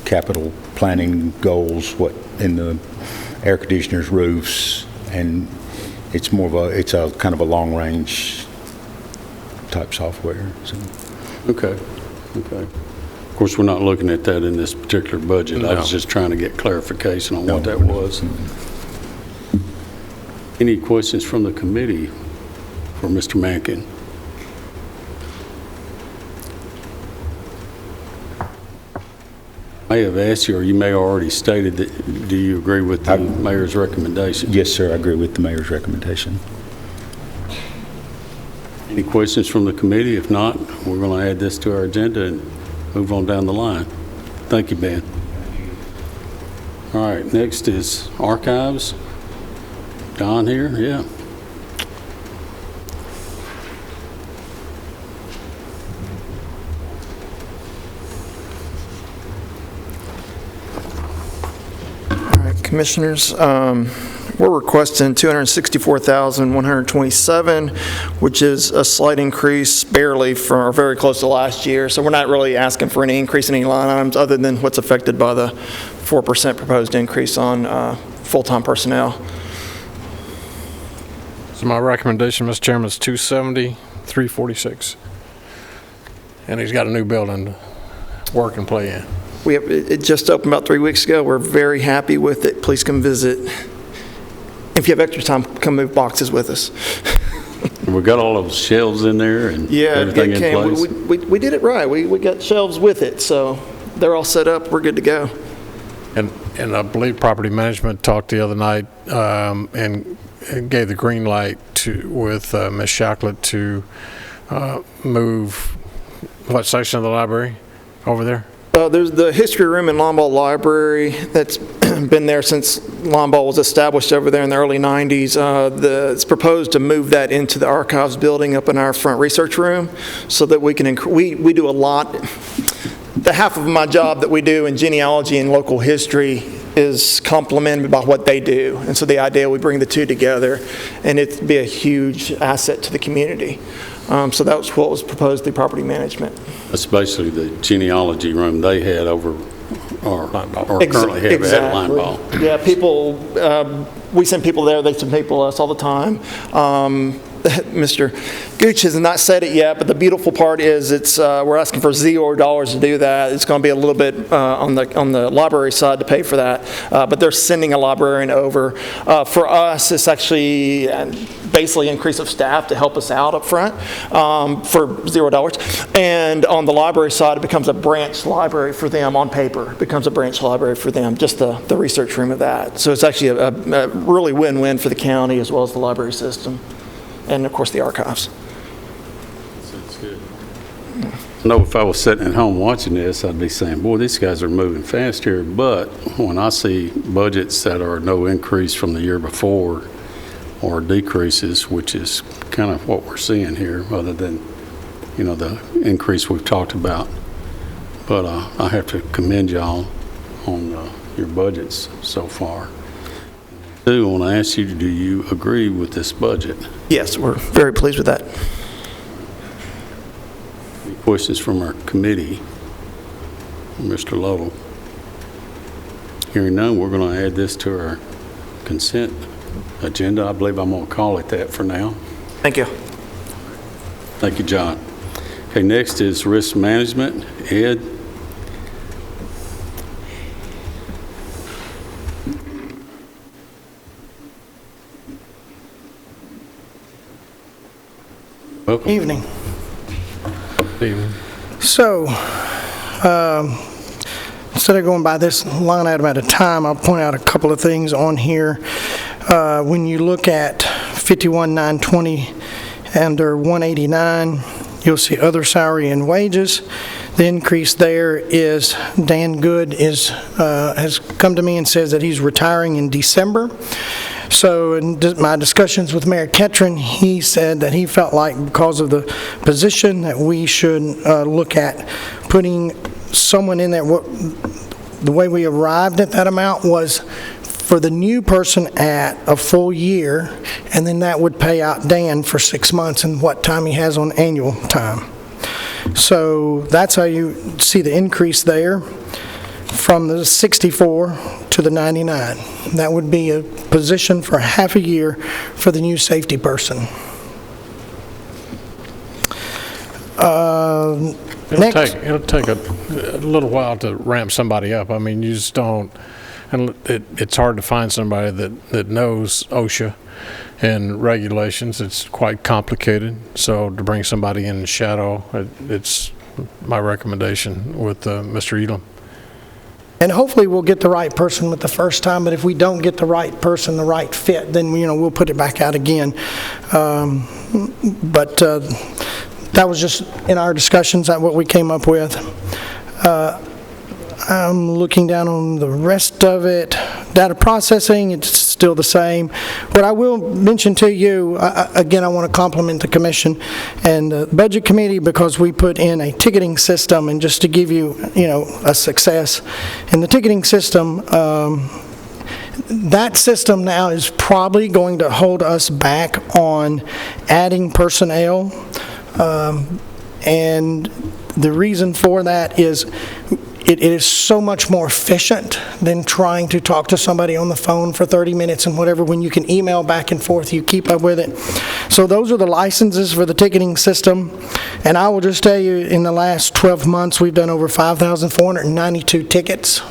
capital planning goals, what in the air conditioners, roofs, and it's a kind of a long-range type software. So. Okay. Of course, we're not looking at that in this particular budget. No. I was just trying to get clarification on what that was. Any questions from the committee for Mr. Mankin? I have asked you, or you may have already stated that, do you agree with the mayor's recommendation? Yes, sir, I agree with the mayor's recommendation. Any questions from the committee? If not, we're going to add this to our agenda and move on down the line. Thank you, Ben. All right, next is archives. Don here, yeah. Commissioners, we're requesting $264,127, which is a slight increase, barely, or very close to last year. So we're not really asking for any increase in any line items other than what's affected by the 4% proposed increase on full-time personnel. So my recommendation, Mr. Chairman, is 270,346. And he's got a new building to work and play in. It just opened about 3 weeks ago. We're very happy with it. Please come visit. If you have extra time, come move boxes with us. We got all those shelves in there and everything in place? We did it right. We got shelves with it, so they're all set up. We're good to go. And I believe property management talked the other night and gave the green light with Ms. Shacklet to move what section of the library over there? There's the history room in Lombard Library that's been there since Lombard was established over there in the early 90s. It's proposed to move that into the archives building up in our front research room so that we can, we do a lot. The half of my job that we do in genealogy and local history is complemented by what they do. And so the idea, we bring the two together and it'd be a huge asset to the community. So that was what was proposed through property management. That's basically the genealogy room they had over, or currently have at Lineball. Yeah, people, we send people there, they send people to us all the time. Mr. Gooch has not said it yet, but the beautiful part is we're asking for $0 to do that. It's going to be a little bit on the library side to pay for that, but they're sending a librarian over. For us, it's actually basically increase of staff to help us out up front for $0. And on the library side, it becomes a branch library for them on paper. It becomes a branch library for them, just the research room of that. So it's actually a really win-win for the county as well as the library system. And of course the archives. Sounds good. I know if I was sitting at home watching this, I'd be saying, boy, these guys are moving fast here. But when I see budgets that are no increase from the year before or decreases, which is kind of what we're seeing here, other than, the increase we've talked about. But I have to commend y'all on your budgets so far. I do want to ask you, do you agree with this budget? Yes, we're very pleased with that. Any questions from our committee? Mr. Lovell? Hearing none, we're going to add this to our consent agenda. I believe I'm going to call it that for now. Thank you. Thank you, John. Okay, next is risk management. Ed? Welcome. Evening. Evening. So, instead of going by this line item at a time, I'll point out a couple of things on here. When you look at 51,920 under 189, you'll see other salary and wages. The increase there is Dan Good has come to me and says that he's retiring in December. So in my discussions with Mayor Ketron, he said that he felt like because of the position that we should look at putting someone in there. The way we arrived at that amount was for the new person at a full year, and then that would pay out Dan for 6 months and what time he has on annual time. So that's how you see the increase there from the 64 to the 99. That would be a position for half a year for the new safety person. It'll take a little while to ramp somebody up. I mean, you just don't, and it's hard to find somebody that knows OSHA and regulations. It's quite complicated. So to bring somebody in shadow, it's my recommendation with Mr. Elam. And hopefully we'll get the right person with the first time, but if we don't get the right person, the right fit, then, we'll put it back out again. But that was just in our discussions, that what we came up with. I'm looking down on the rest of it. Data processing, it's still the same. What I will mention to you, again, I want to compliment the commission and the budget committee because we put in a ticketing system, and just to give you, a success. In the ticketing system, that system now is probably going to hold us back on adding personnel. And the reason for that is it is so much more efficient than trying to talk to somebody on the phone for 30 minutes and whatever. When you can email back and forth, you keep up with it. So those are the licenses for the ticketing system. And I will just tell you, in the last 12 months, we've done over 5,492 tickets.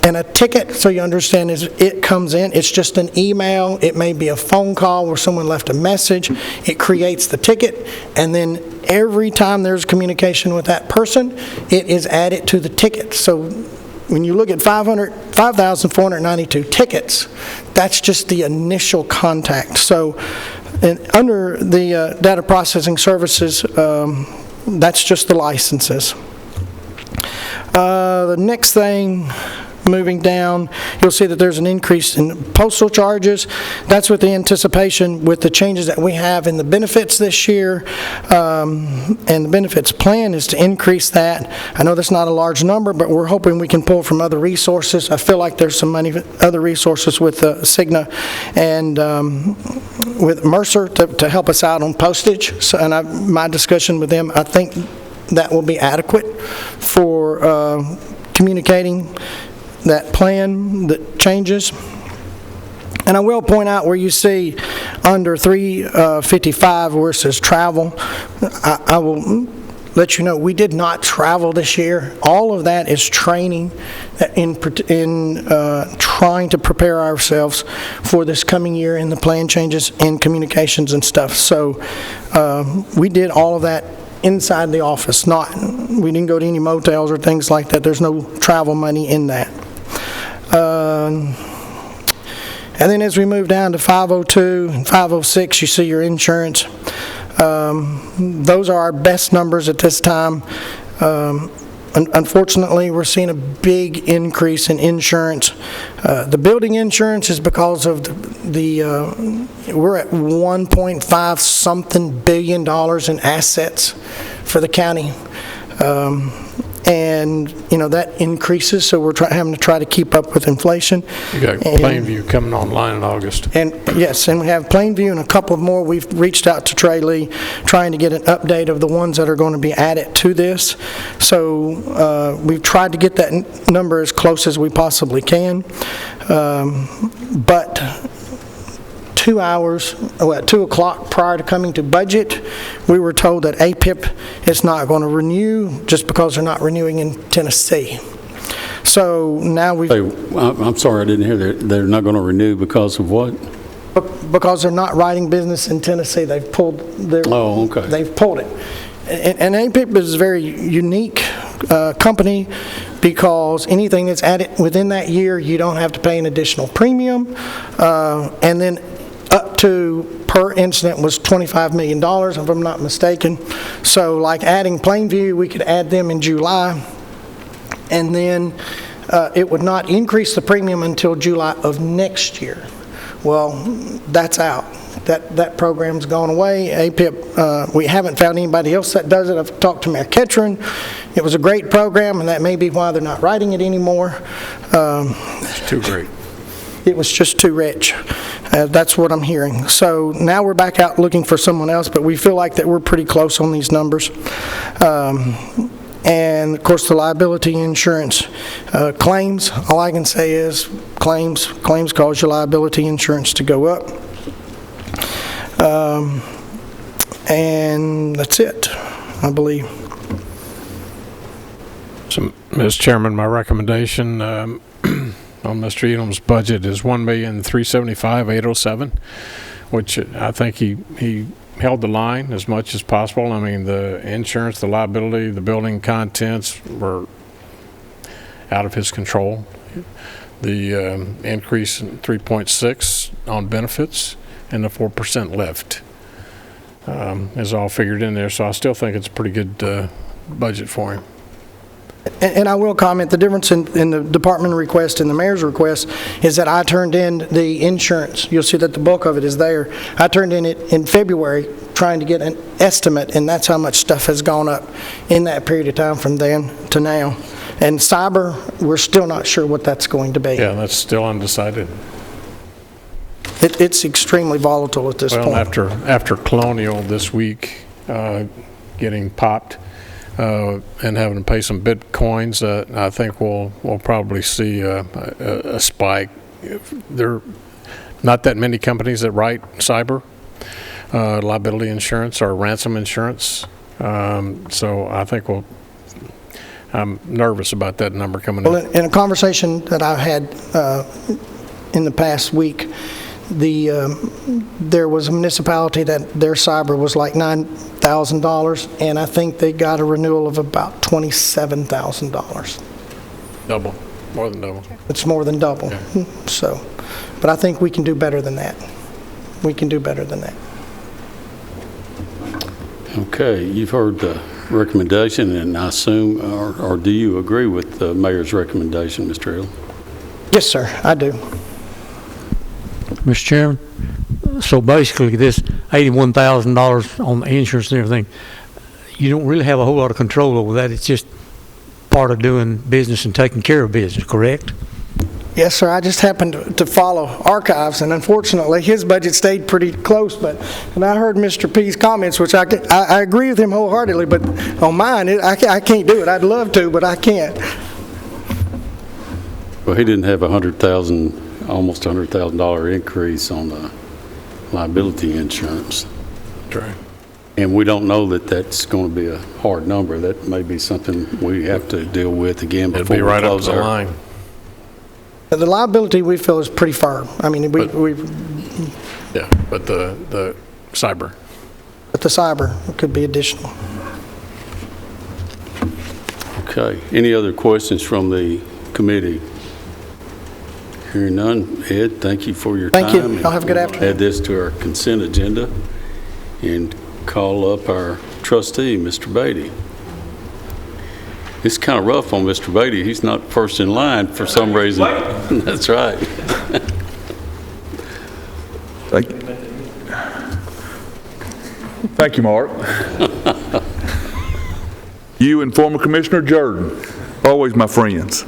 And a ticket, so you understand, is it comes in, it's just an email, it may be a phone call where someone left a message, it creates the ticket, and then every time there's communication with that person, it is added to the ticket. So when you look at 5,492 tickets, that's just the initial contact. So under the data processing services, that's just the licenses. The next thing, moving down, you'll see that there's an increase in postal charges. That's with the anticipation with the changes that we have in the benefits this year. And the benefits plan is to increase that. I know that's not a large number, but we're hoping we can pull from other resources. I feel like there's some money, other resources with Cigna and with Mercer to help us out on postage. So, and my discussion with them, I think that will be adequate for communicating that plan, that changes. And I will point out where you see under 355 where it says travel, I will let you know we did not travel this year. All of that is training in trying to prepare ourselves for this coming year and the plan changes in communications and stuff. So we did all of that inside the office. We didn't go to any motels or things like that. There's no travel money in that. And then as we move down to 502 and 506, you see your insurance. Those are our best numbers at this time. Unfortunately, we're seeing a big increase in insurance. The building insurance is because of we're at $1.5 something billion in assets for the county. And that increases, so we're having to try to keep up with inflation. You got Plainview coming online in August. And yes, and we have Plainview and a couple of more. We've reached out to Trey Lee trying to get an update of the ones that are going to be added to this. So we've tried to get that number as close as we possibly can. But 2 hours, at 2 o'clock prior to coming to budget, we were told that APIP is not going to renew just because they're not renewing in Tennessee. So now I'm sorry, I didn't hear that. They're not going to renew because of what? Because they're not writing business in Tennessee. They've pulled their... Oh, okay. They've pulled it. And APIP is a very unique company because anything that's added within that year, you don't have to pay an additional premium. And then up to, per incident, was $25 million, if I'm not mistaken. So like adding Plainview, we could add them in July, and then it would not increase the premium until July of next year. Well, that's out. That program's gone away. APIP, we haven't found anybody else that does it. I've talked to Mayor Ketron. It was a great program, and that may be why they're not writing it anymore. It's too great. It was just too rich. That's what I'm hearing. So now we're back out looking for someone else, but we feel like that we're pretty close on these numbers. And of course the liability insurance claims, all I can say is claims cause your liability insurance to go up. And that's it, I believe. So, Mr. Chairman, my recommendation on Mr. Elam's budget is $1,375,807, which I think he held the line as much as possible. I mean, the insurance, the liability, the building contents were out of his control. The increase in 3.6 on benefits and the 4% lift is all figured in there, so I still think it's a pretty good budget for him. And I will comment, the difference in the department request and the mayor's request is that I turned in the insurance. You'll see that the bulk of it is there. I turned in it in February trying to get an estimate, and that's how much stuff has gone up in that period of time from then to now. And cyber, we're still not sure what that's going to be. Yeah, that's still undecided. It's extremely volatile at this point. Well, after Colonial this week getting popped, and having to pay some bitcoins, I think we'll probably see a spike. There are not that many companies that write cyber liability insurance or ransom insurance, so I think I'm nervous about that number coming Well, up. in a conversation that I've had in the past week, there was a municipality that their cyber was like $9,000, and I think they got a renewal of about $27,000. Double, more than double. It's more than double. Yeah. So, but I think we can do better than that. We can do better than that. Okay, you've heard the recommendation, and I assume, or do you agree with the mayor's recommendation, Mr. Hill? Yes, sir, I do. Mr. Chairman, so basically this $81,000 on the insurance and everything, you don't really have a whole lot of control over that. It's just part of doing business and taking care of business, correct? Yes, sir. I just happened to follow archives, and unfortunately, his budget stayed pretty close. But when I heard Mr. P's comments, which I agree with him wholeheartedly, but on mine, I can't do it. I'd love to, but I can't. Well, he didn't have almost $100,000 increase on the liability insurance. That's right. And we don't know that that's going to be a hard number. That may be something we have to deal with again before It'll be right we up close the our line. The liability we feel is pretty firm. I mean, Yeah, but the cyber. But the cyber could be additional. Okay. Any other questions from the committee? Hearing none. Ed, thank you for your time. Thank you. Y'all have a good afternoon. Add this to our consent agenda and call up our trustee, Mr. Beatty. It's kind of rough on Mr. Beatty. He's not first in line for some reason. That's right. Thank you, Mark. You and former Commissioner Jordan, always my friends.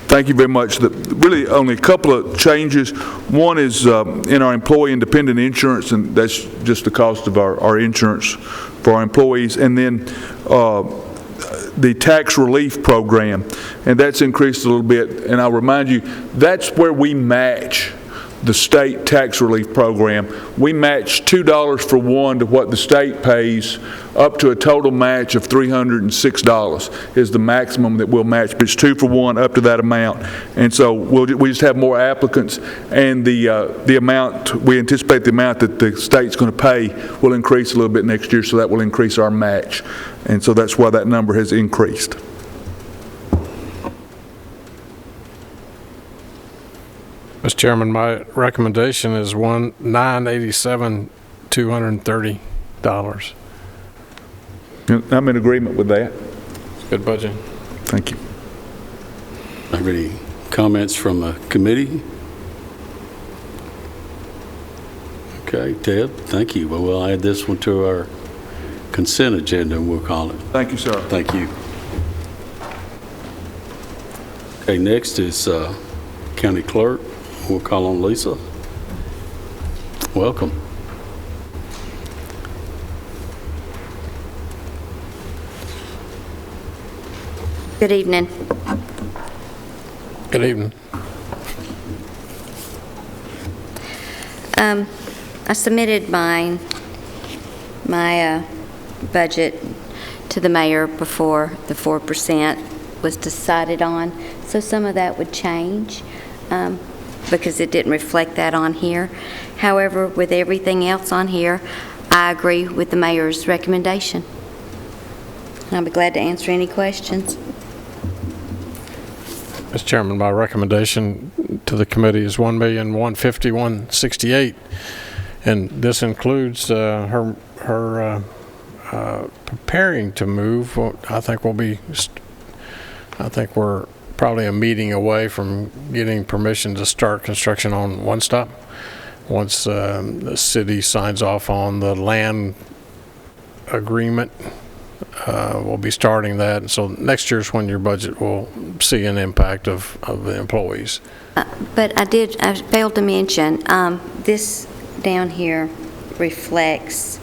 Thank you very much. Really only a couple of changes. One is in our employee independent insurance, and that's just the cost of our insurance for our employees. And then the tax relief program, and that's increased a little bit. And I'll remind you, that's where we match the state tax relief program. We match $2 for one to what the state pays, up to a total match of $306 is the maximum that we'll match. But it's 2 for 1 up to that amount. And so we just have more applicants, and the amount, we anticipate the amount that the state's going to pay will increase a little bit next year, so that will increase our match. And so that's why that number has increased. Mr. Chairman, my recommendation is $987,230. I'm in agreement with that. Good budget. Thank you. Have any comments from the committee? Okay, Ted, thank you. Well, we'll add this one to our consent agenda, and we'll call it. Thank you, sir. Thank you. Okay, next is County Clerk. We'll call on Lisa. Welcome. Good evening. Good evening. I submitted my budget to the mayor before the 4% was decided on, so some of that would change because it didn't reflect that on here. However, with everything else on here, I agree with the mayor's recommendation. I'll be glad to answer any questions. Mr. Chairman, my recommendation to the committee is $1,150,168, and this includes her preparing to move. I think we're probably a meeting away from getting permission to start construction on One Stop. Once the city signs off on the land agreement, we'll be starting that. So next year's when your budget will see an impact of the employees. But I failed to mention, this down here reflects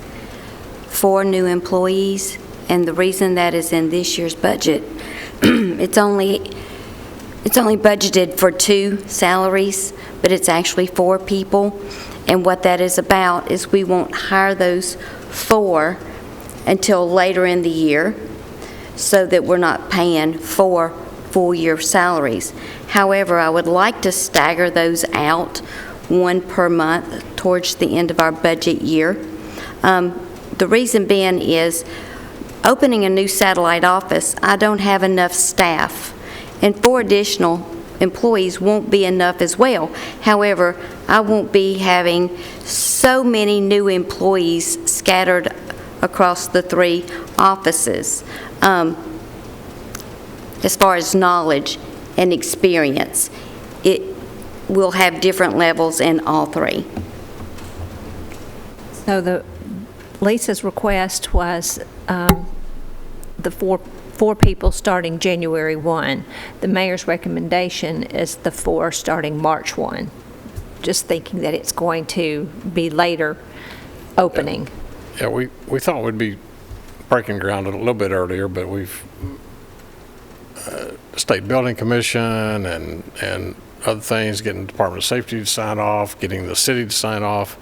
4 new employees, and the reason that is in this year's budget, it's only budgeted for 2 salaries, but it's actually 4 people. And what that is about is we won't hire those 4 until later in the year, so that we're not paying 4 full-year salaries. However, I would like to stagger those out, 1 per month towards the end of our budget year. The reason being is opening a new satellite office, I don't have enough staff, and 4 additional employees won't be enough as well. However, I won't be having so many new employees scattered across the 3 offices as far as knowledge and experience. It will have different levels in all 3. So Lisa's request was the four people starting January 1. The mayor's recommendation is the 4 starting March 1. Just thinking that it's going to be later opening. Yeah, we thought we'd be breaking ground a little bit earlier, but we've State Building Commission and other things, getting the Department of Safety to sign off, getting the city to sign off.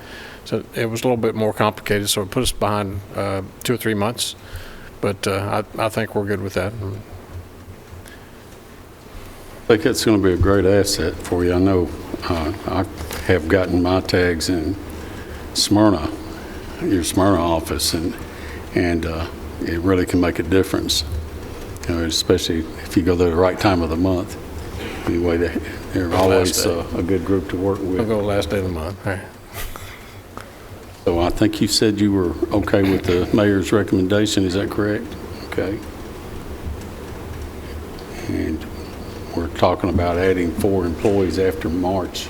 So it was a little bit more complicated, so it put us behind 2 or 3 months. But I think we're good with that. I think it's going to be a great asset for you. I know I have gotten my tags in Smyrna, your Smyrna office, and it really can make a difference, especially if you go there the right time of the month. Anyway, they're always a good group to work with. I'll go last day of the month. All right. So I think you said you were okay with the mayor's recommendation, is that correct? Okay. And we're talking about adding 4 employees after March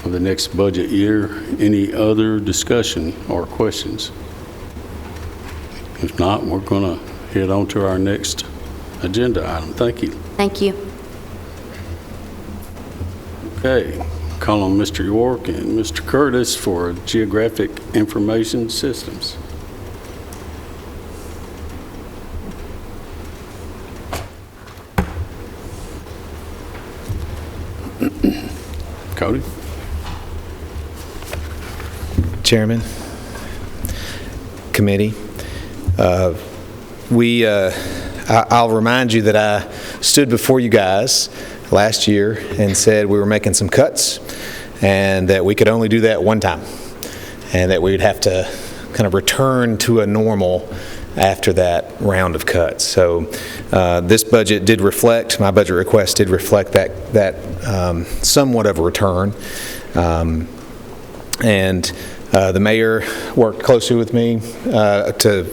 of the next budget year. Any other discussion or questions? If not, we're going to head on to our next agenda item. Thank you. Thank you. Okay. Call on Mr. York and Mr. Curtis for Geographic Information Systems. Cody? Chairman, committee, I'll remind you that I stood before you guys last year and said we were making some cuts and that we could only do that one time and that we'd have to kind of return to a normal after that round of cuts. So this budget did reflect, my budget request did reflect that somewhat of a return. And the mayor worked closely with me to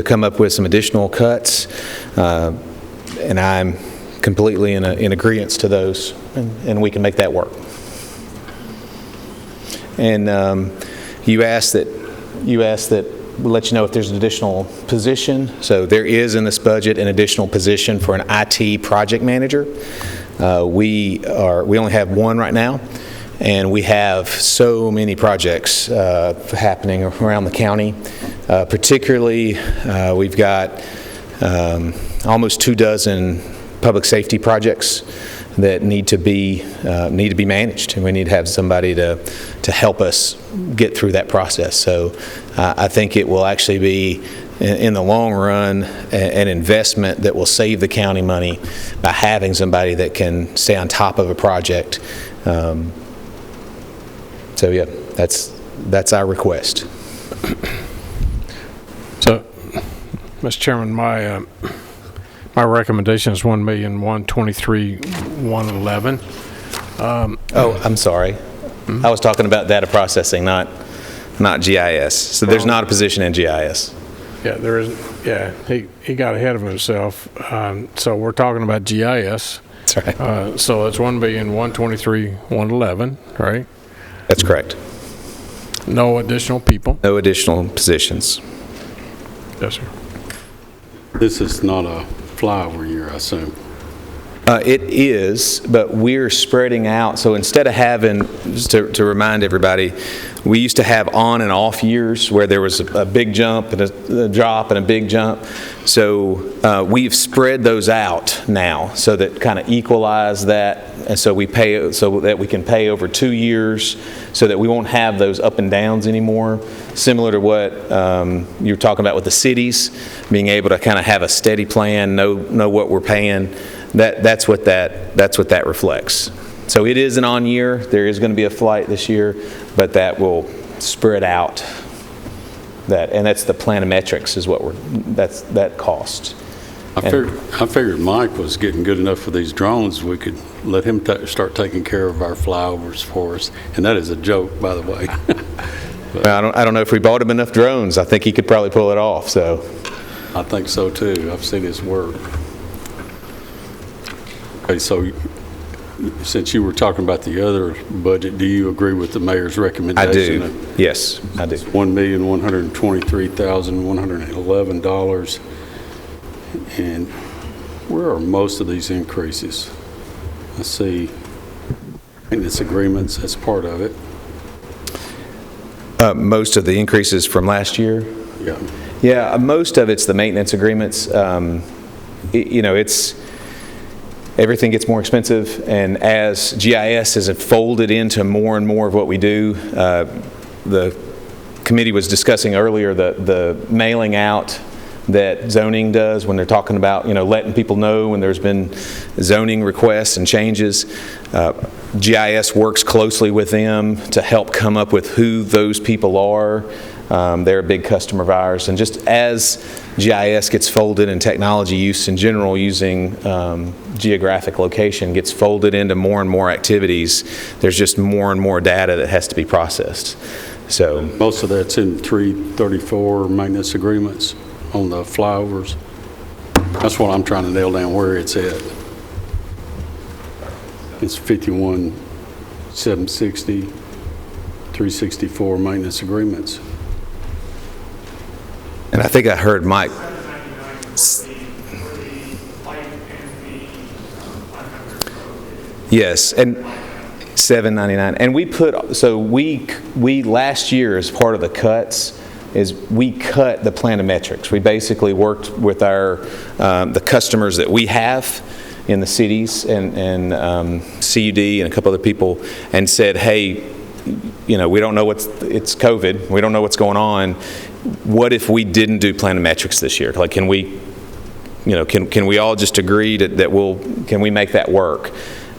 come up with some additional cuts, and I'm completely in agreement to those, and we can make that work. And you asked that we'll let you know if there's an additional position. So there is in this budget an additional position for an IT project manager. We only have one right now, and we have so many projects happening around the county. Particularly, we've got almost 24 public safety projects that need to be managed, and we need to have somebody to help us get through that process. So I think it will actually be, in the long run, an investment that will save the county money by having somebody that can stay on top of a project. So yeah, that's our request. So, Mr. Chairman, my My recommendation is $1,123,111. Oh, I'm sorry. I was talking about data processing, not GIS. So there's not a position in GIS. Yeah, there is. Yeah, he got ahead of himself. So we're talking about GIS. That's right. So it's $1,123,111, right? That's correct. No additional people. No additional positions. Yes, sir. This is not a flyover year, I assume. It is, but we're spreading out. So instead of having, just to remind everybody, we used to have on and off years where there was a big jump and a drop and a big jump. So we've spread those out now so that kind of equalize that. And so we pay, so that we can pay over 2 years so that we won't have those up and downs anymore. Similar to what you were talking about with the cities, being able to kind of have a steady plan, know what we're paying. That's what that reflects. So it is an on year. There is going to be a flight this year, but that will spread out. And that's the planimetrics is that cost. I figured Mike was getting good enough for these drones. We could let him start taking care of our flyovers for us. And that is a joke, by the way. Well, I don't know if we bought him enough drones. I think he could probably pull it off. So I think so too. I've seen his work. Okay, so since you were talking about the other budget, do you agree with the mayor's recommendation? I do. Yes, I do. $1,123,111. And where are most of these increases? I see maintenance agreements as part of it. Most of the increases from last year? Yeah. Yeah, most of it's the maintenance agreements. Everything gets more expensive, and as GIS is folded into more and more of what we do, the committee was discussing earlier the mailing out that zoning does when they're talking about, letting people know when there's been zoning requests and changes. GIS works closely with them to help come up with who those people are. They're a big customer of ours. And just as GIS gets folded and technology use in general using geographic location gets folded into more and more activities, there's just more and more data that has to be processed. So most of that's in 334 maintenance agreements on the flyovers. That's what I'm trying to nail down where it's at. It's 51,760, 364 maintenance agreements. And I think I heard Mike. Yes, and $799. And we last year, as part of the cuts, is we cut the planimetrics. We basically worked with the customers that we have in the cities and CUD and a couple other people, and said, hey, we don't know it's COVID. We don't know what's going on. What if we didn't do planimetrics this year? Like, can we all just agree can we make that work?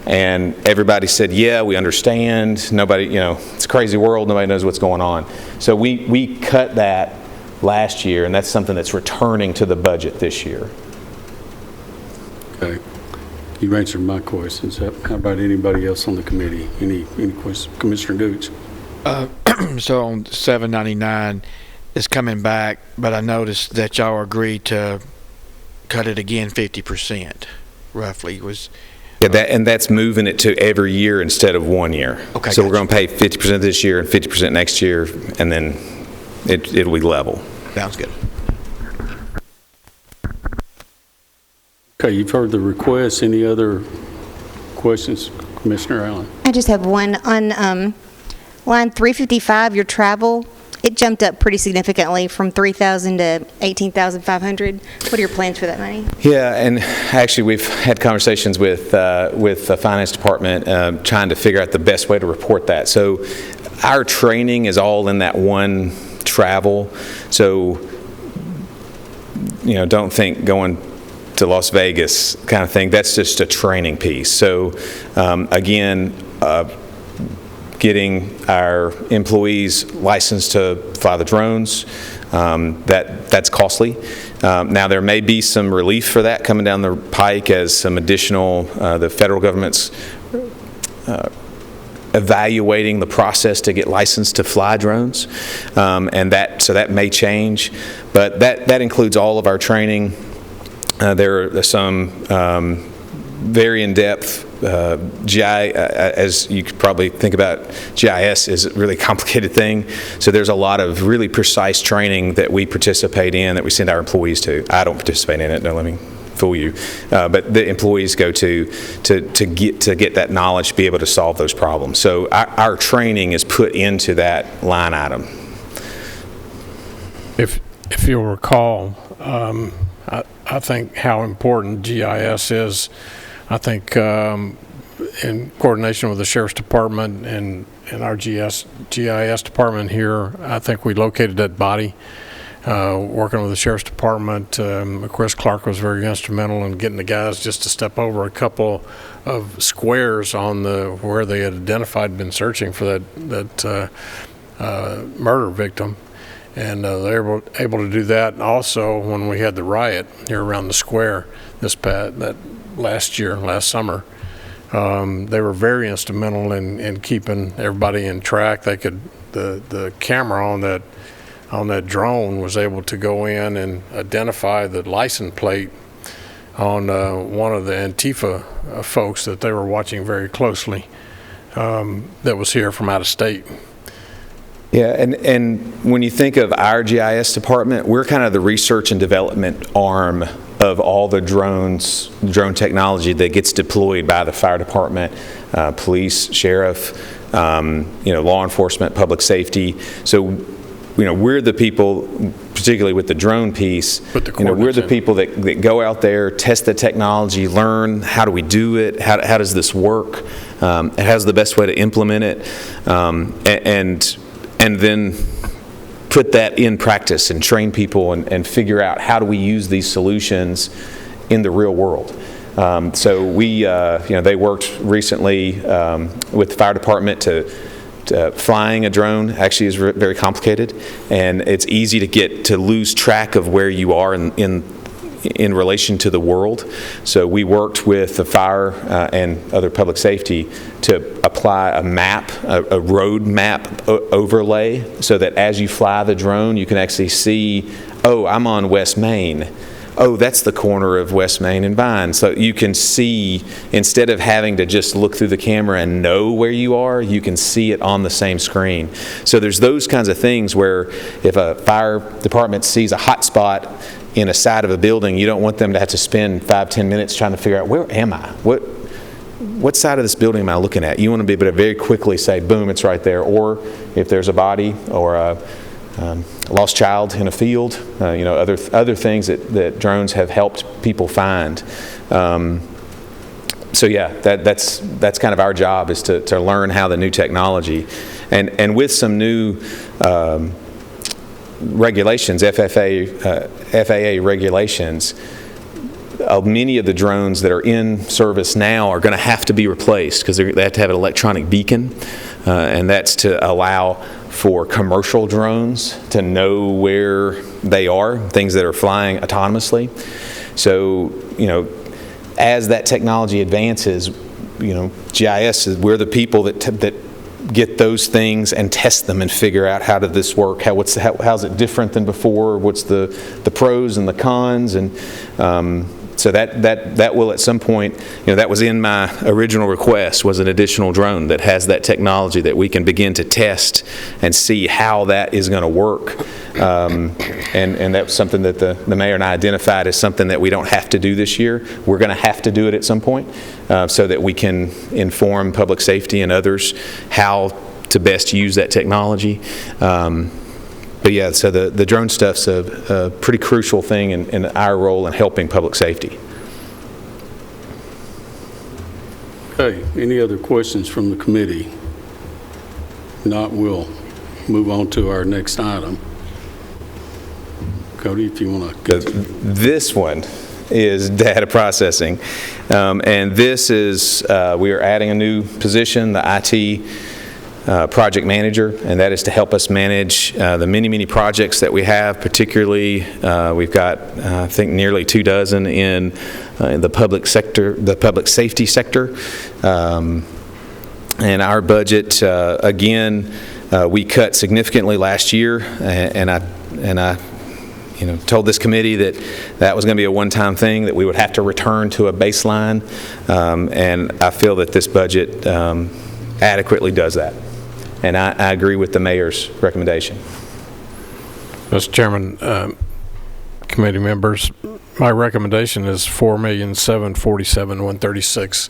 And everybody said, yeah, we understand. Nobody, it's a crazy world. Nobody knows what's going on. So we cut that last year, and that's something that's returning to the budget this year. Okay. You answered my questions. How about anybody else on the committee? Any questions? Commissioner Gooch? So on $799, it's coming back, but I noticed that y'all agreed to cut it again 50%, roughly. Yeah, and that's moving it to every year instead of 1 year. Okay. So we're going to pay 50% this year and 50% next year, and then it'll be level. Sounds good. Okay, you've heard the request. Any other questions, Commissioner Allen? I just have one. On line 355, your travel, it jumped up pretty significantly from $3,000 to $18,500. What are your plans for that money? Yeah, and actually we've had conversations with the finance department trying to figure out the best way to report that. So our training is all in that one travel. So, don't think going to Las Vegas kind of thing. That's just a training piece. So again, getting our employees licensed to fly the drones. That's costly. Now, there may be some relief for that coming down the pike as some additional, the federal government's evaluating the process to get licensed to fly drones, so that may change, but that includes all of our training. There are some very in-depth as you could probably think about, GIS is a really complicated thing, so there's a lot of really precise training that we participate in, that we send our employees to. I don't participate in it, don't let me fool you, but the employees go to get that knowledge to be able to solve those problems. So our training is put into that line item. If you'll recall, I think how important GIS is. I think in coordination with the Sheriff's Department and our GIS department here, I think we located that body. Working with the Sheriff's Department, of course, Clerk was very instrumental in getting the guys just to step over a couple of squares on where they had identified, been searching for that murder victim. And they were able to do that. And also, when we had the riot here around the square last summer, they were very instrumental in keeping everybody in track. The camera on that drone was able to go in and identify the license plate on one of the Antifa folks that they were watching very closely, that was here from out of state. Yeah, and when you think of our GIS department, we're kind of the research and development arm of all the drone technology that gets deployed by the fire department, police, sheriff, law enforcement, public safety. So, we're the people, particularly with the drone piece, we're the people that go out there, test the technology, learn how do we do it, how does this work, how's the best way to implement it, and then put that in practice and train people and figure out how do we use these solutions in the real world. So we, they worked recently with the fire department to flying a drone actually is very complicated, and it's easy to lose track of where you are in relation to the world. So we worked with the fire and other public safety to apply a map, a road map overlay, so that as you fly the drone, you can actually see, oh, I'm on West Main. Oh, that's the corner of West Main and Vine. So you can see, instead of having to just look through the camera and know where you are, you can see it on the same screen. So there's those kinds of things where if a fire department sees a hot spot in a side of a building, you don't want them to have to spend 5-10 minutes trying to figure out, where am I? What side of this building am I looking at? You want to be able to very quickly say, boom, it's right there. Or if there's a body or a lost child in a field, other things that drones have helped people find. So yeah, that's kind of our job, is to learn how the new technology, and with some new regulations, FAA regulations, many of the drones that are in service now are going to have to be replaced because they have to have an electronic beacon, and that's to allow for commercial drones to know where they are, things that are flying autonomously. So, as that technology advances, GIS is, we're the people that get those things and test them and figure out, how did this work? How's it different than before? What's the pros and the cons? And so that will at some point, that was in my original request, was an additional drone that has that technology that we can begin to test and see how that is going to work. And that's something that the mayor and I identified as something that we don't have to do this year. We're going to have to do it at some point, so that we can inform public safety and others how to best use that technology. But yeah, so the drone stuff's a pretty crucial thing in our role in helping public safety. Okay, any other questions from the committee? Not, we'll move on to our next item. Cody, if you want to. This one is data processing, and this is, we are adding a new position, the IT project manager, and that is to help us manage the many, many projects that we have. Particularly, we've got, I think, nearly 24 in the public sector, the public safety sector. And our budget, again, we cut significantly last year, and I told this committee that was going to be a one-time thing, that we would have to return to a baseline, and I feel that this budget adequately does that. And I agree with the mayor's recommendation. Mr. Chairman, committee members, my recommendation is $4,747,136.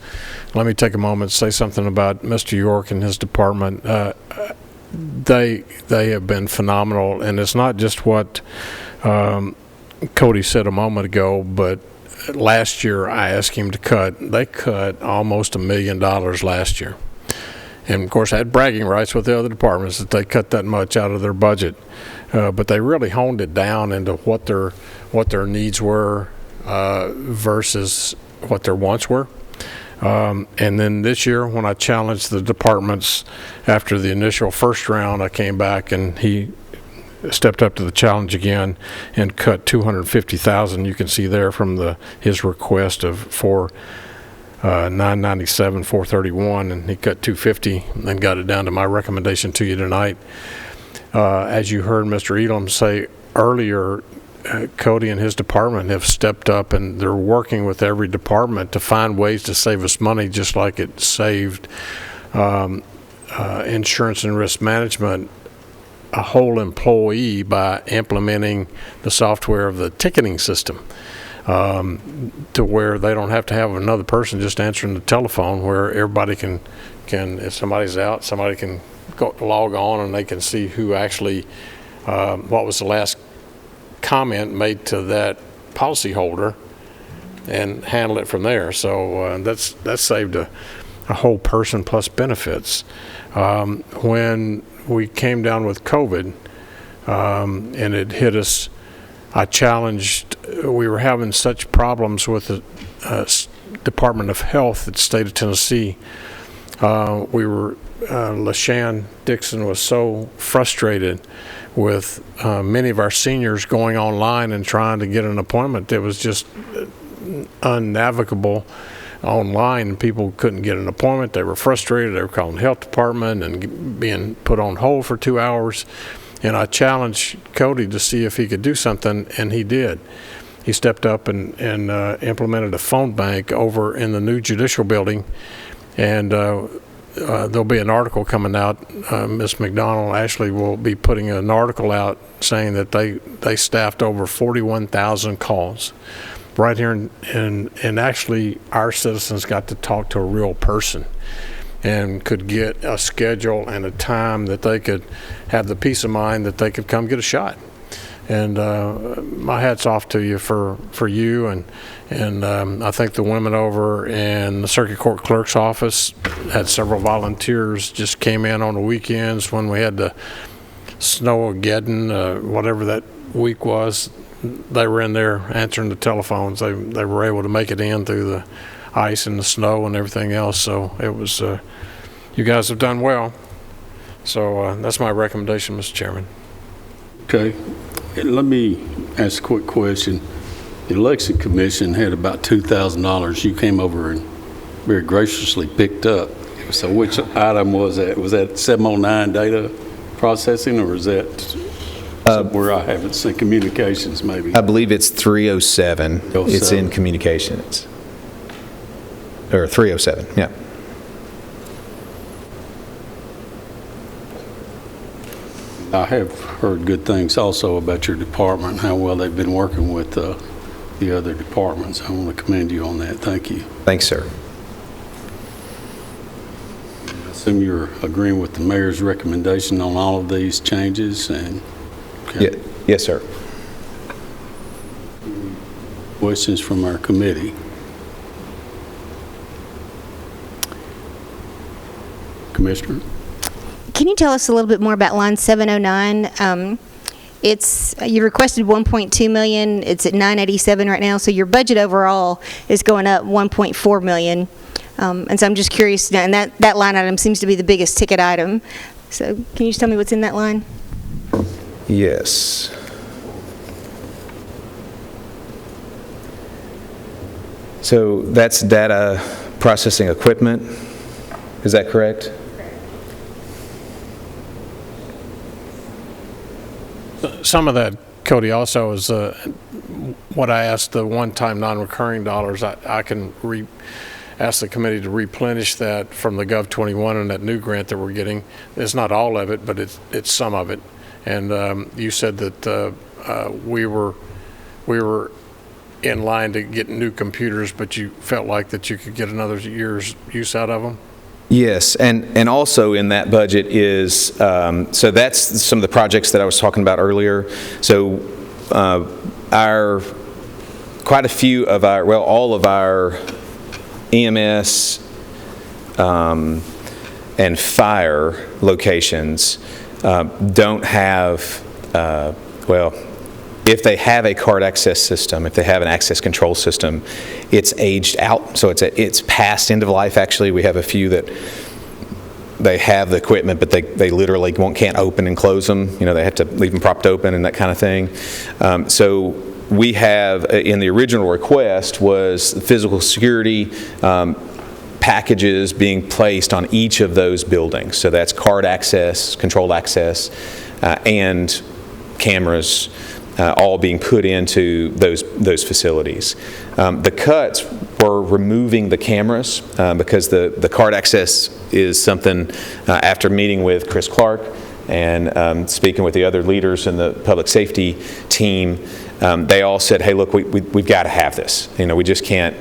Let me take a moment to say something about Mr. York and his department. They have been phenomenal, and it's not just what Cody said a moment ago, but last year I asked him to cut. They cut almost $1 million last year. And of course I had bragging rights with the other departments that they cut that much out of their budget. But they really honed it down into what their needs were versus what their wants were. And then this year, when I challenged the departments after the initial first round, I came back and he stepped up to the challenge again and cut $250,000. You can see there from his request of $997, $431, and he cut $250 and then got it down to my recommendation to you tonight. As you heard Mr. Elam say earlier, Cody and his department have stepped up, and they're working with every department to find ways to save us money, just like it saved insurance and risk management a whole employee by implementing the software of the ticketing system, to where they don't have to have another person just answering the telephone, where everybody can if somebody's out, somebody can log on and they can see who actually what was the last comment made to that policyholder and handle it from there. So that's saved a whole person plus benefits. When we came down with COVID and it hit us, I challenged, we were having such problems with the Department of Health at the state of Tennessee. LaShann Dixon was so frustrated with many of our seniors going online and trying to get an appointment that was just unnavigable online, and people couldn't get an appointment. They were frustrated. They were calling the health department and being put on hold for 2 hours. And I challenged Cody to see if he could do something, and he did. He stepped up and implemented a phone bank over in the new judicial building, and there'll be an article coming out. Ms. McDonald, Ashley, will be putting an article out saying that they staffed over 41,000 calls right here, and actually our citizens got to talk to a real person and could get a schedule and a time that they could have the peace of mind that they could come get a shot. And my hat's off to you for you, and I think the women over in the Circuit Court Clerk's office had several volunteers just came in on the weekends when we had the Snowmageddon, whatever that week was. They were in there answering the telephones. They were able to make it in through the ice and the snow and everything else. So it was, you guys have done well. So that's my recommendation, Mr. Chairman. Okay. Let me ask a quick question. The election commission had about $2,000 you came over and very graciously picked up. So which item was that? Was that 709 data processing, or is that where I haven't seen communications maybe? I believe it's 307. It's in communications. Or 307, yeah. I have heard good things also about your department, how well they've been working with the other departments. I want to commend you on that. Thank you. Thanks, sir. I assume you're agreeing with the mayor's recommendation on all of these changes. And yeah, yes, sir. Questions from our committee? Commissioner? Can you tell us a little bit more about line 709? You requested 1.2 million. It's at 987 right now. So your budget overall is going up 1.4 million. And so I'm just curious, and that line item seems to be the biggest ticket item. So can you just tell me what's in that line? Yes. So that's data processing equipment, is that correct? Some of that, Cody, also is what I asked, the one-time non-recurring dollars. I can ask the committee to replenish that from the Gov 21 and that new grant that we're getting. It's not all of it, but it's some of it. And you said that we were in line to get new computers, but you felt like that you could get another year's use out of them? Yes, and also in that budget is, so that's some of the projects that I was talking about earlier. So quite a few of our, well, all of our EMS and fire locations don't have, well, if they have a card access system, if they have an access control system, it's aged out. So it's past end of life, actually. We have a few that they have the equipment, but they literally can't open and close them. You know, they have to leave them propped open and that kind of thing. So we have, in the original request, was physical security packages being placed on each of those buildings. So that's card access, controlled access, and cameras, all being put into those facilities. The cuts were removing the cameras because the card access is something, after meeting with Chris Clark and speaking with the other leaders in the public safety team, they all said, hey, look, we've got to have this. You know, we can't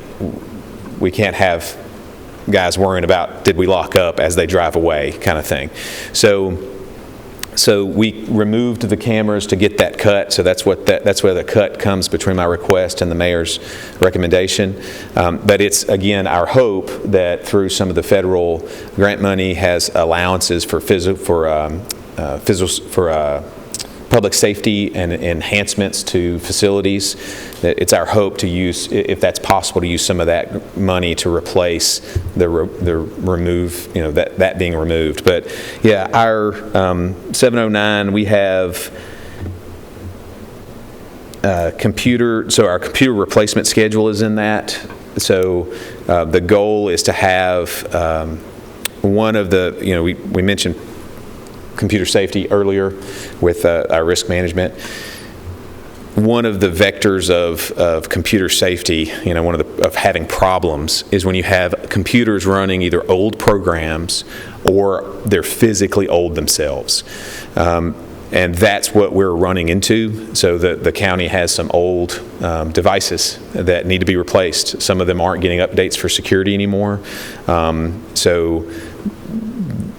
have guys worrying about did we lock up as they drive away kind of thing. So we removed the cameras to get that cut. So that's where the cut comes between my request and the mayor's recommendation. But it's, again, our hope that through some of the federal grant money has allowances for public safety and enhancements to facilities. It's our hope to use, if that's possible, to use some of that money to replace the remove, you know, that being removed. But yeah, our 709, we have computer, so our computer replacement schedule is in that. So the goal is to have one of the, you know, we mentioned computer safety earlier with our risk management. One of the vectors of computer safety, you know, of having problems is when you have computers running either old programs or they're physically old themselves. And that's what we're running into. So the county has some old devices that need to be replaced. Some of them aren't getting updates for security anymore. So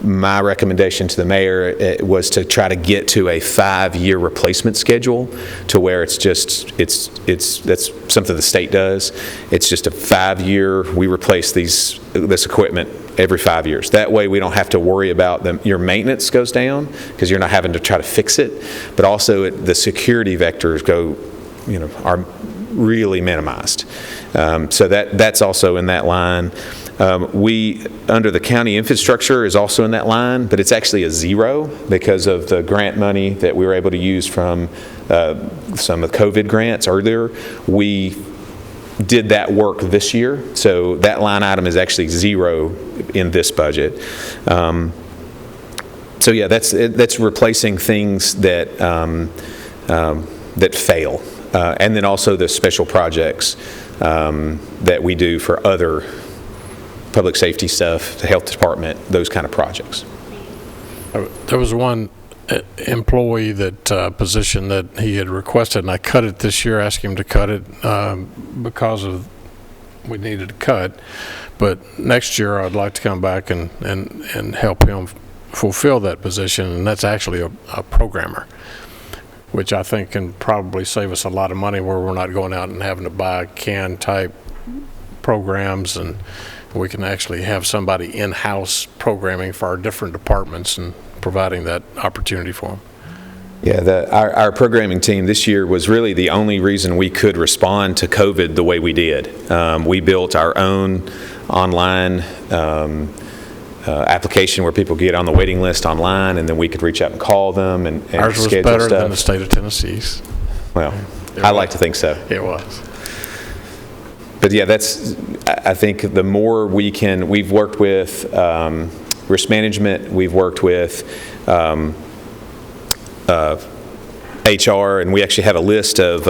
my recommendation to the mayor was to try to get to a 5-year replacement schedule, to where it's that's something the state does. It's just a 5-year, we replace this equipment every 5 years. That way we don't have to worry about your maintenance goes down because you're not having to try to fix it, but also the security vectors are really minimized. So that's also in that line. We, under the county infrastructure, is also in that line, but it's actually a zero because of the grant money that we were able to use from some of the COVID grants earlier. We did that work this year, so that line item is actually zero in this budget. So yeah, that's replacing things that fail, and then also the special projects that we do for other public safety stuff, the health department, those kind of projects. There was one employee position that he had requested, and I cut it this year, asked him to cut it because of we needed to cut. But next year I'd like to come back and help him fulfill that position, and that's actually a programmer, which I think can probably save us a lot of money where we're not going out and having to buy CAN type programs, and we can actually have somebody in-house programming for our different departments and providing that opportunity for them. Yeah, our programming team this year was really the only reason we could respond to COVID the way we did. We built our own online application where people get on the waiting list online, and then we could reach out and call them and Ours was schedule better stuff. than the state of Tennessee's. Well, I like to think so. It was. But yeah, I think the more we've worked with risk management, we've worked with HR, and we actually have a list of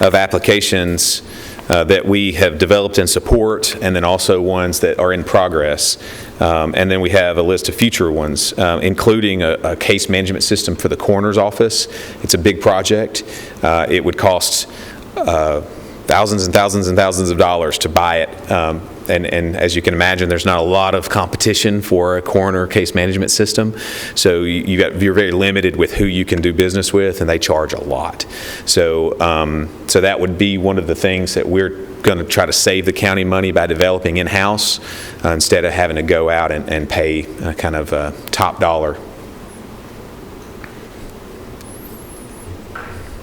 applications that we have developed and support, and then also ones that are in progress. And then we have a list of future ones, including a case management system for the coroner's office. It's a big project. It would cost thousands and thousands and thousands of dollars to buy it. And as you can imagine, there's not a lot of competition for a coroner case management system. So you're very limited with who you can do business with, and they charge a lot. So that would be one of the things that we're going to try to save the county money by developing in-house instead of having to go out and pay kind of top dollar.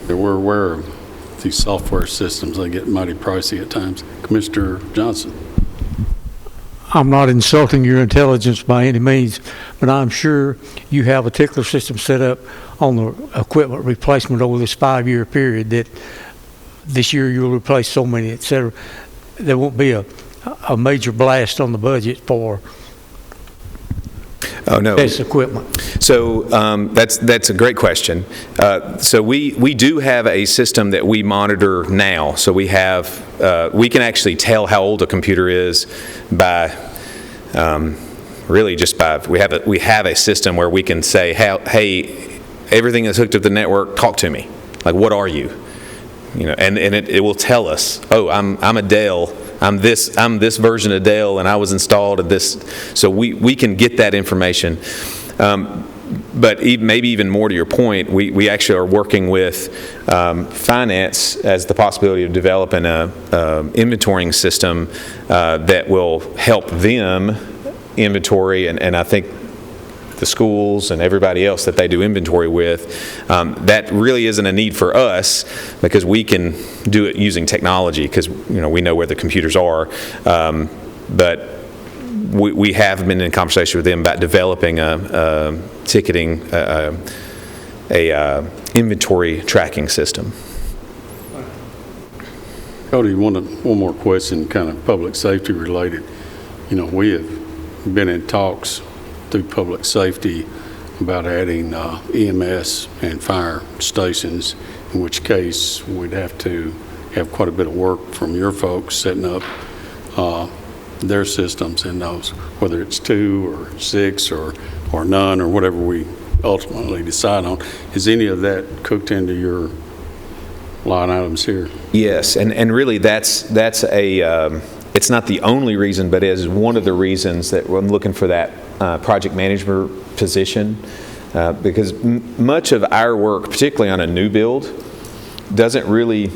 We're aware of these software systems. They get mighty pricey at times. Commissioner Johnson. I'm not insulting your intelligence by any means, but I'm sure you have a tickler system set up on the equipment replacement over this 5-year period that this year you'll replace so many, et cetera. There won't be a major blast on the budget for this equipment. So that's a great question. So we do have a system that we monitor now. So we can actually tell how old a computer is by really just by we have a system where we can say, hey, everything that's hooked up to the network, talk to me. Like, what are you? And it will tell us, oh, I'm a Dell. I'm this version of Dell, and I was installed at this. So we can get that information. But maybe even more to your point, we actually are working with finance as the possibility of developing a inventorying system that will help them inventory, and I think the schools and everybody else that they do inventory with, that really isn't a need for us because we can do it using technology because we know where the computers are. But we have been in conversation with them about developing a ticketing, inventory tracking system. Cody, one more question, kind of public safety related. We have been in talks through public safety about adding EMS and fire stations, in which case we'd have to have quite a bit of work from your folks setting up their systems in those, whether it's 2 or 6 or none or whatever we ultimately decide on. Is any of that cooked into your line items here? Yes, and really that's a it's not the only reason, but it is one of the reasons that I'm looking for that project manager position, because much of our work, particularly on a new build, doesn't really.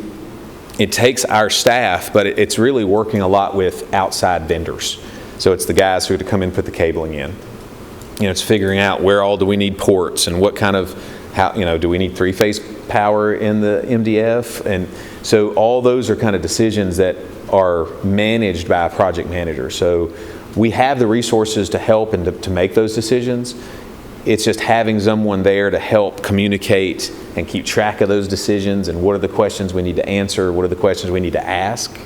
It takes our staff, but it's really working a lot with outside vendors. So it's the guys who are to come in and put the cabling in. It's figuring out where all do we need ports and what kind of, do we need 3-phase power in the MDF? And so all those are kind of decisions that are managed by a project manager. So we have the resources to help and to make those decisions. It's just having someone there to help communicate and keep track of those decisions and what are the questions we need to answer, what are the questions we need to ask,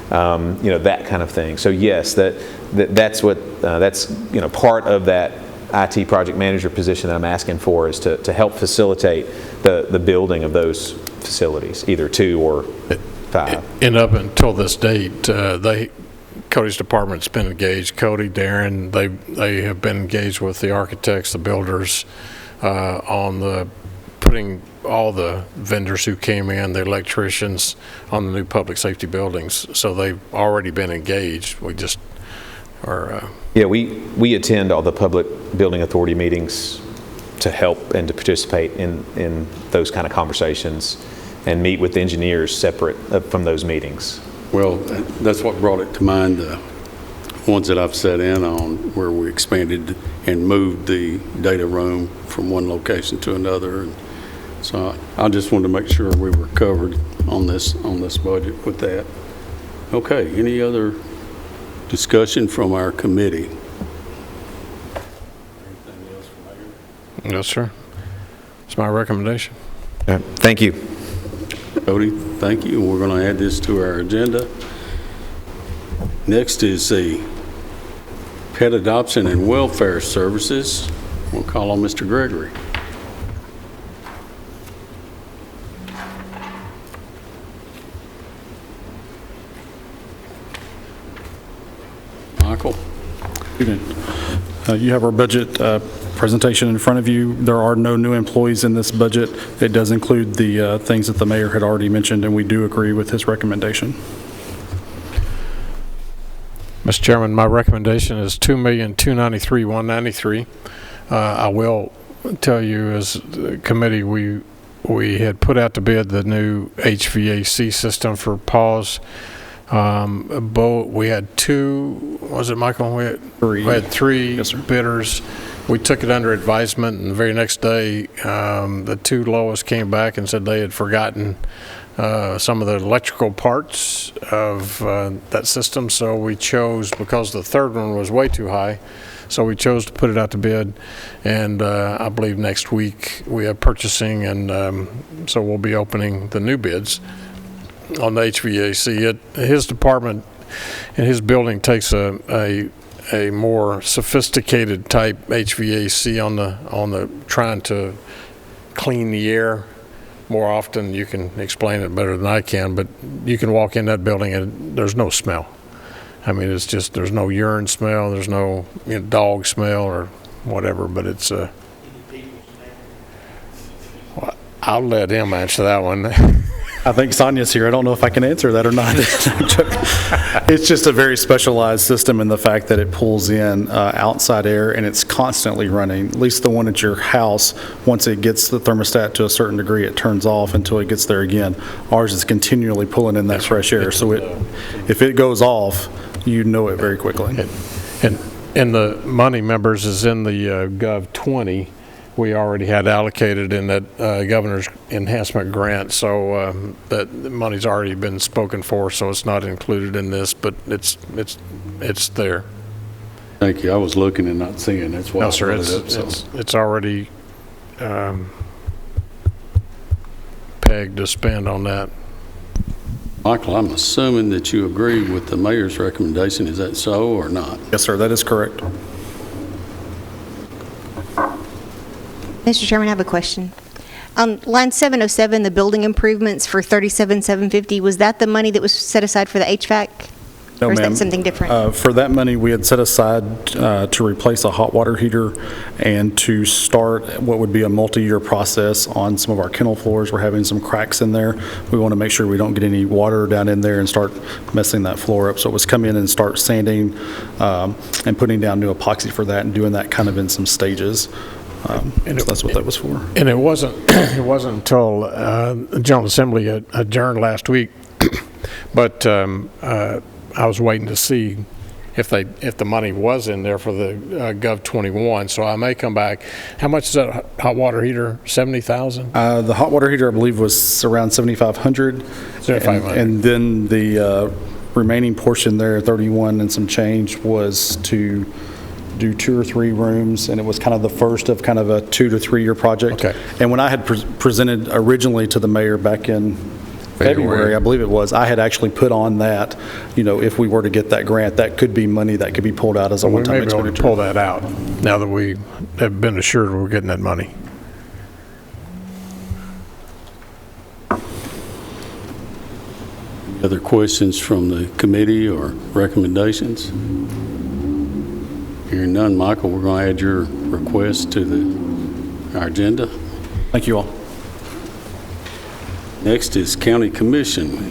that kind of thing. So yes, that's part of that IT project manager position that I'm asking for is to help facilitate the building of those facilities, either 2 or 5. And up until this date, Cody's department's been engaged. Cody, Darren, they have been engaged with the architects, the builders, on putting all the vendors who came in, the electricians, on the new public safety buildings. So they've already been engaged. We just are. Yeah, we attend all the public building authority meetings to help and to participate in those kind of conversations and meet with engineers separate from those meetings. Well, that's what brought it to mind, the ones that I've sat in on where we expanded and moved the data room from one location to another. And so I just wanted to make sure we were covered on this budget with that. Okay, any other Discussion from our committee. Yes, sir. It's my recommendation. Thank you. Cody, thank you. We're going to add this to our agenda. Next is the Pet Adoption and Welfare Services. We'll call on Mr. Gregory. Michael? You have our budget presentation in front of you. There are no new employees in this budget. It does include the things that the mayor had already mentioned, and we do agree with his recommendation. Mr. Chairman, my recommendation is $2,293,193. I will tell you, as a committee, we had put out to bid the new HVAC system for PAWS. We had two, was it Michael? We had three bidders. We took it under advisement, and the very next day, the two lowest came back and said they had forgotten some of the electrical parts of that system, so we chose, because the third one was way too high, so we chose to put it out to bid, and I believe next week we have purchasing, and so we'll be opening the new bids on the HVAC. His department and his building takes a more sophisticated type HVAC on the trying to clean the air more often. You can explain it better than I can, but you can walk in that building and there's no smell. I mean, it's just, there's no urine smell, there's no dog smell or whatever, but it's well, I'll let him answer that one. I think Sonia's here. I don't know if I can answer that or not. It's just a very specialized system in the fact that it pulls in outside air, and it's constantly running. At least the one at your house, once it gets the thermostat to a certain degree, it turns off until it gets there again. Ours is continually pulling in that fresh air, so if it goes off, you know it very quickly. And the money, members, is in the Gov 20. We already had allocated in that governor's enhancement grant, so that money's already been spoken for, so it's not included in this, but it's there. Thank you. I was looking and not seeing. That's why. No, sir. It's already pegged to spend on that. Michael, I'm assuming that you agree with the mayor's recommendation. Is that so or not? Yes, sir. That is correct. Mr. Chairman, I have a question. On line 707, the building improvements for $37,750, was that the money that was set aside for the HVAC? No, or is ma'am. that something different? For that money, we had set aside to replace a hot water heater and to start what would be a multi-year process on some of our kennel floors. We're having some cracks in there. We want to make sure we don't get any water down in there and start messing that floor up. So it was come in and start sanding and putting down new epoxy for that and doing that kind of in some stages. So that's what that was for. And it wasn't until the General Assembly adjourned last week, but I was waiting to see if the money was in there for the Gov 21. So I may come back. How much is that hot water heater? $70,000? The hot water heater, I believe, was around $7,500. $7,500. And then the remaining portion there, 31 and some change, was to do 2 or 3 rooms, and it was kind of the first of kind of a 2 to 3 year project. Okay. And when I had presented originally to the mayor back in February, I believe it was, I had actually put on that, if we were to get that grant, that could be money that could be pulled out as a one-time expenditure. We may be able to pull that out now that we have been assured we're getting that money. Other questions from the committee or recommendations? Hearing none, Michael, we're going to add your request to our agenda. Thank you all. Next is County Commission.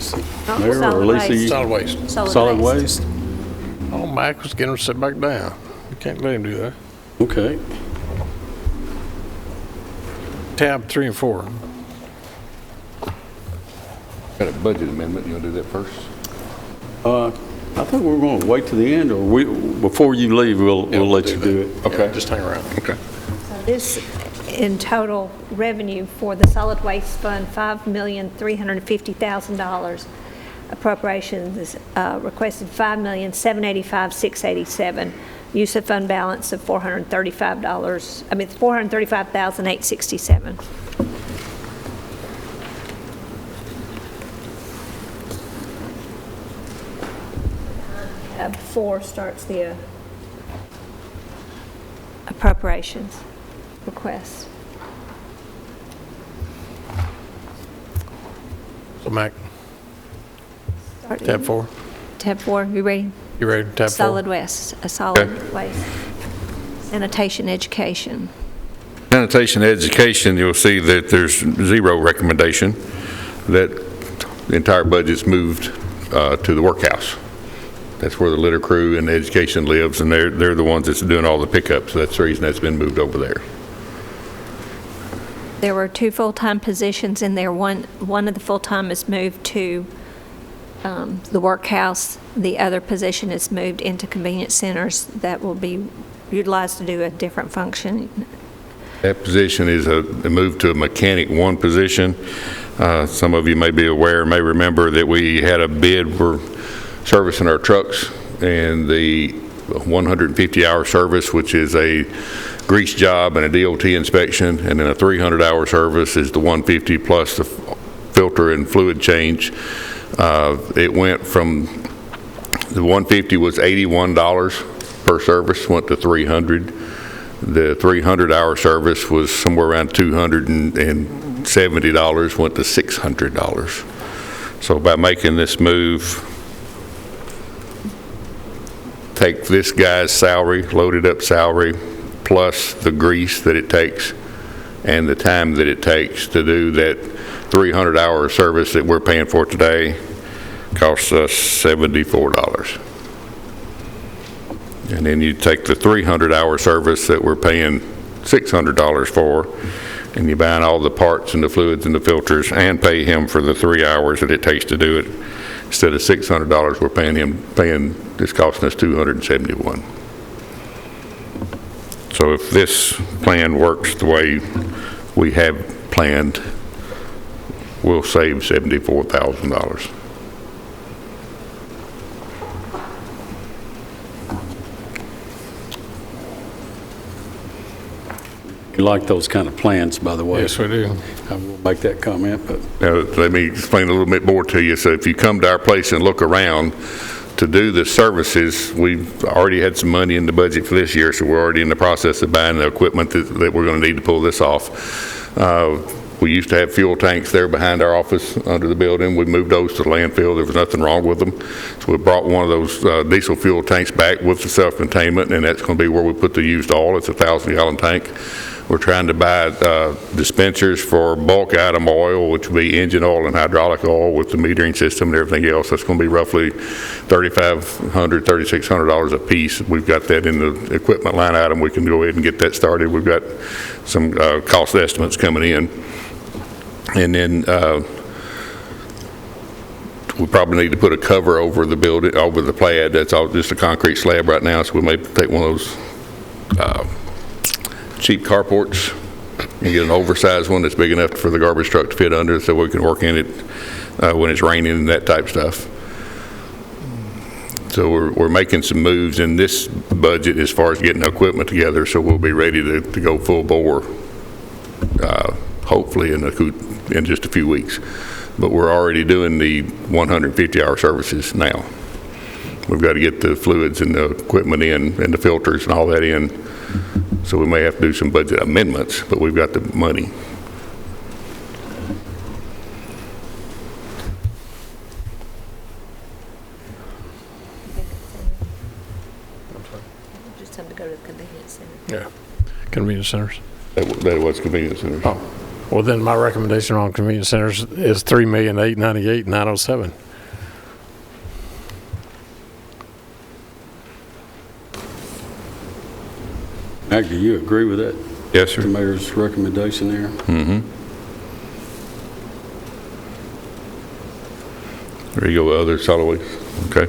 Mayor or Lisa? Solid waste. Solid waste. Oh, Mike was getting her sit back down. You can't let him do that. Okay. Tab 3 and 4. Got a budget amendment. You want to do that first? I think we're going to wait to the end, or before you leave, we'll let you do it. Okay. Just hang around. Okay. So this, in total revenue for the solid waste fund, $5,350,000. appropriations is requested $5,785,687. Use of fund balance of $435,867. Tab 4 starts the appropriations request. So, Mac, Start tab 4. Tab 4, you ready? You ready? Tab 4. Solid waste, solid waste. Sanitation education. Sanitation education, you'll see that there's zero recommendation, that the entire budget's moved to the workhouse. That's where the litter crew and the education lives, and they're the ones that's doing all the pickups. That's the reason that's been moved over there. There were 2 full-time positions in there. One of the full-time is moved to the workhouse. The other position is moved into convenience centers that will be utilized to do a different function. That position is a move to a mechanic 1 position. Some of you may be aware, may remember that we had a bid for servicing our trucks, and the 150-hour service, which is a grease job and a DOT inspection, and then a 300-hour service is the 150 plus the filter and fluid change. It went from, the 150 was $81 per service, went to $300. The 300-hour service was somewhere around $270, went to $600. So by making this move, take this guy's salary, loaded up salary, plus the grease that it takes and the time that it takes to do that 300-hour service that we're paying for today, costs us $74. And then you take the 300-hour service that we're paying $600 for, and you buy all the parts and the fluids and the filters and pay him for the 3 hours that it takes to do it. Instead of $600, we're it's costing us $271. So if this plan works the way we have planned, we'll save $74,000. You like those kind of plans, by the way. Yes, we do. I will make that comment, but. Now, let me explain a little bit more to you. So if you come to our place and look around, to do the services, we've already had some money in the budget for this year, so we're already in the process of buying the equipment that we're going to need to pull this off. We used to have fuel tanks there behind our office under the building. We moved those to the landfill. There was nothing wrong with them. So we brought one of those diesel fuel tanks back with the self-containment, and that's going to be where we put the used oil. It's a 1,000-gallon tank. We're trying to buy dispensers for bulk item oil, which will be engine oil and hydraulic oil with the metering system and everything else. That's going to be roughly $3,500, $3,600 a piece. We've got that in the equipment line item. We can go ahead and get that started. We've got some cost estimates coming in. And then we probably need to put a cover over the building, over the pad. That's all just a concrete slab right now, so we may take one of those cheap carports and get an oversized one that's big enough for the garbage truck to fit under, so we can work in it when it's raining and that type stuff. So we're making some moves in this budget as far as getting the equipment together, so we'll be ready to go full bore hopefully in just a few weeks. But we're already doing the 150-hour services now. We've got to get the fluids and the equipment in and the filters and all that in. So we may have to do some budget amendments, but we've got the money. Just time to go to the convenience center. Yeah, convenience centers. That was convenience centers. Oh, well then my recommendation on convenience centers is $3,898,907. Mac, do you agree with that? Yes, sir. The mayor's recommendation there? Mm-hmm. There you go, other solid waste. Okay.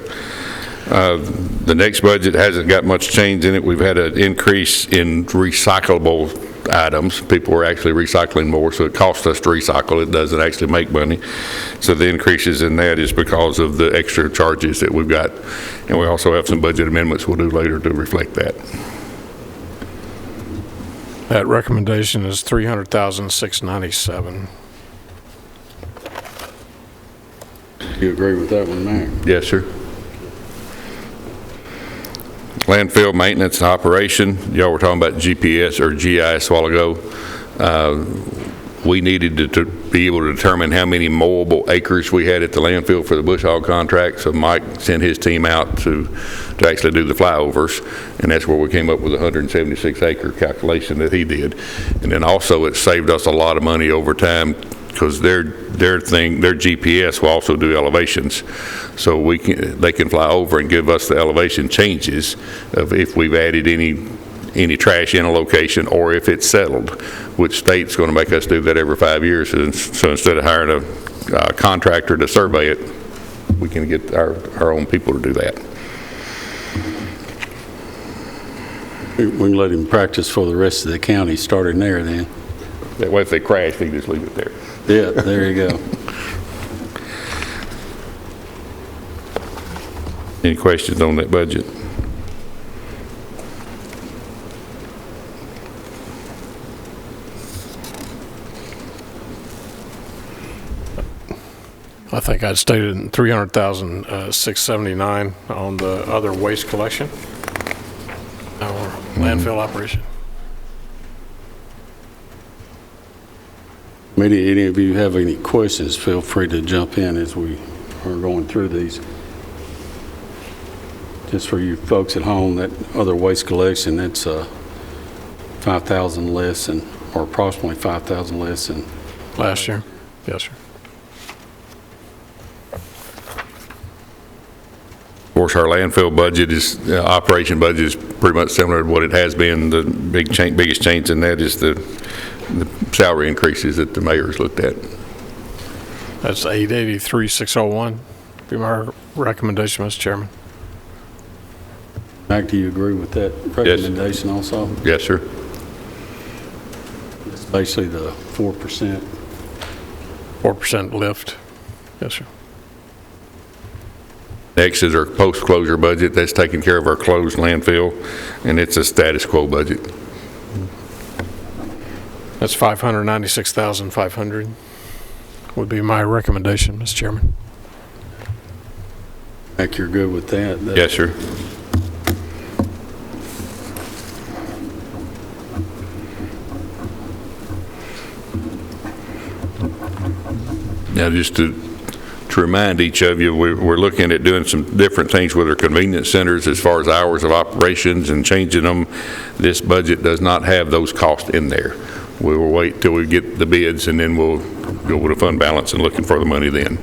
The next budget hasn't got much change in it. We've had an increase in recyclable items. People are actually recycling more, so it costs us to recycle. It doesn't actually make money. So the increases in that is because of the extra charges that we've got. And we also have some budget amendments we'll do later to reflect that. That recommendation is $300,697. You agree with that one, Mac? Yes, sir. Landfill maintenance and operation, y'all were talking about GPS or GIS a while ago. We needed to be able to determine how many mowable acres we had at the landfill for the bush hog contract, so Mike sent his team out to actually do the flyovers, and that's where we came up with a 176-acre calculation that he did. And then also it saved us a lot of money over time, because their GPS will also do elevations, so they can fly over and give us the elevation changes of if we've added any trash in a location or if it's settled, which state's going to make us do that every 5 years. So instead of hiring a contractor to survey it, we can get our own people to do that. We can let him practice for the rest of the county starting there then. That way if they crash, they just leave it there. Yeah, there you go. Any questions on that budget? I think I'd stated $300,679 on the other waste collection or landfill operation. Any of you have any questions, feel free to jump in as we are going through these. Just for you folks at home, that other waste collection, that's 5,000 less, or approximately 5,000 less than last year. Yes, sir. Of course, our landfill budget operation budget is pretty much similar to what it has been. The biggest change in that is the salary increases that the mayor's looked at. That's $883,601. Be my recommendation, Mr. Chairman. Mac, do you agree with that recommendation also? Yes, sir. It's basically the 4%. 4% lift. Yes, sir. Next is our post-closure budget. That's taking care of our closed landfill, and it's a status quo budget. That's $596,500 would be my recommendation, Mr. Chairman. Mac, you're good with that? Yes, sir. Now, just to remind each of you, we're looking at doing some different things with our convenience centers as far as hours of operations and changing them. This budget does not have those costs in there. We will wait till we get the bids, and then we'll go with a fund balance and looking for the money then.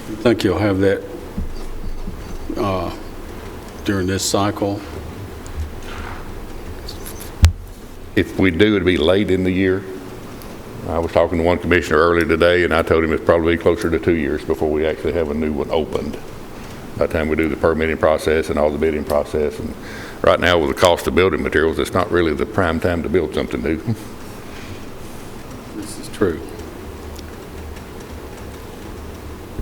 You think you'll have that during this cycle? If we do, it'll be late in the year. I was talking to one commissioner earlier today, and I told him it's probably closer to 2 years before we actually have a new one opened. By the time we do the permitting process and all the bidding process. And right now, with the cost of building materials, it's not really the prime time to build something new. This is true.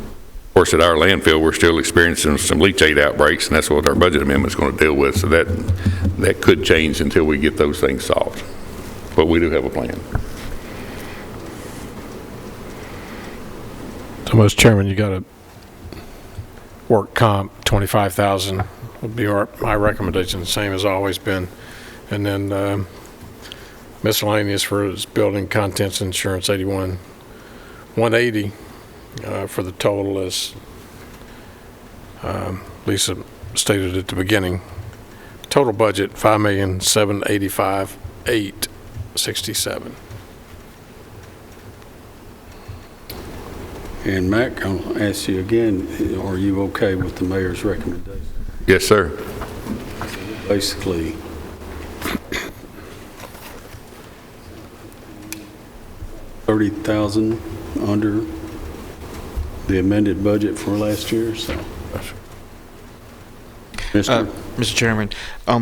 Of course, at our landfill, we're still experiencing some leachate outbreaks, and that's what our budget amendment is going to deal with. So that could change until we get those things solved. But we do have a plan. So, Mr. Chairman, you got a work comp, $25,000 would be my recommendation, the same as always been. And then miscellaneous for his building contents insurance, $81,180 for the total, as Lisa stated at the beginning. Total budget, $5,785,867. And Mac, I'll ask you again, are you okay with the mayor's recommendation? Yes, sir. Basically, $30,000 under the amended budget for last year, so. Mr. Chairman,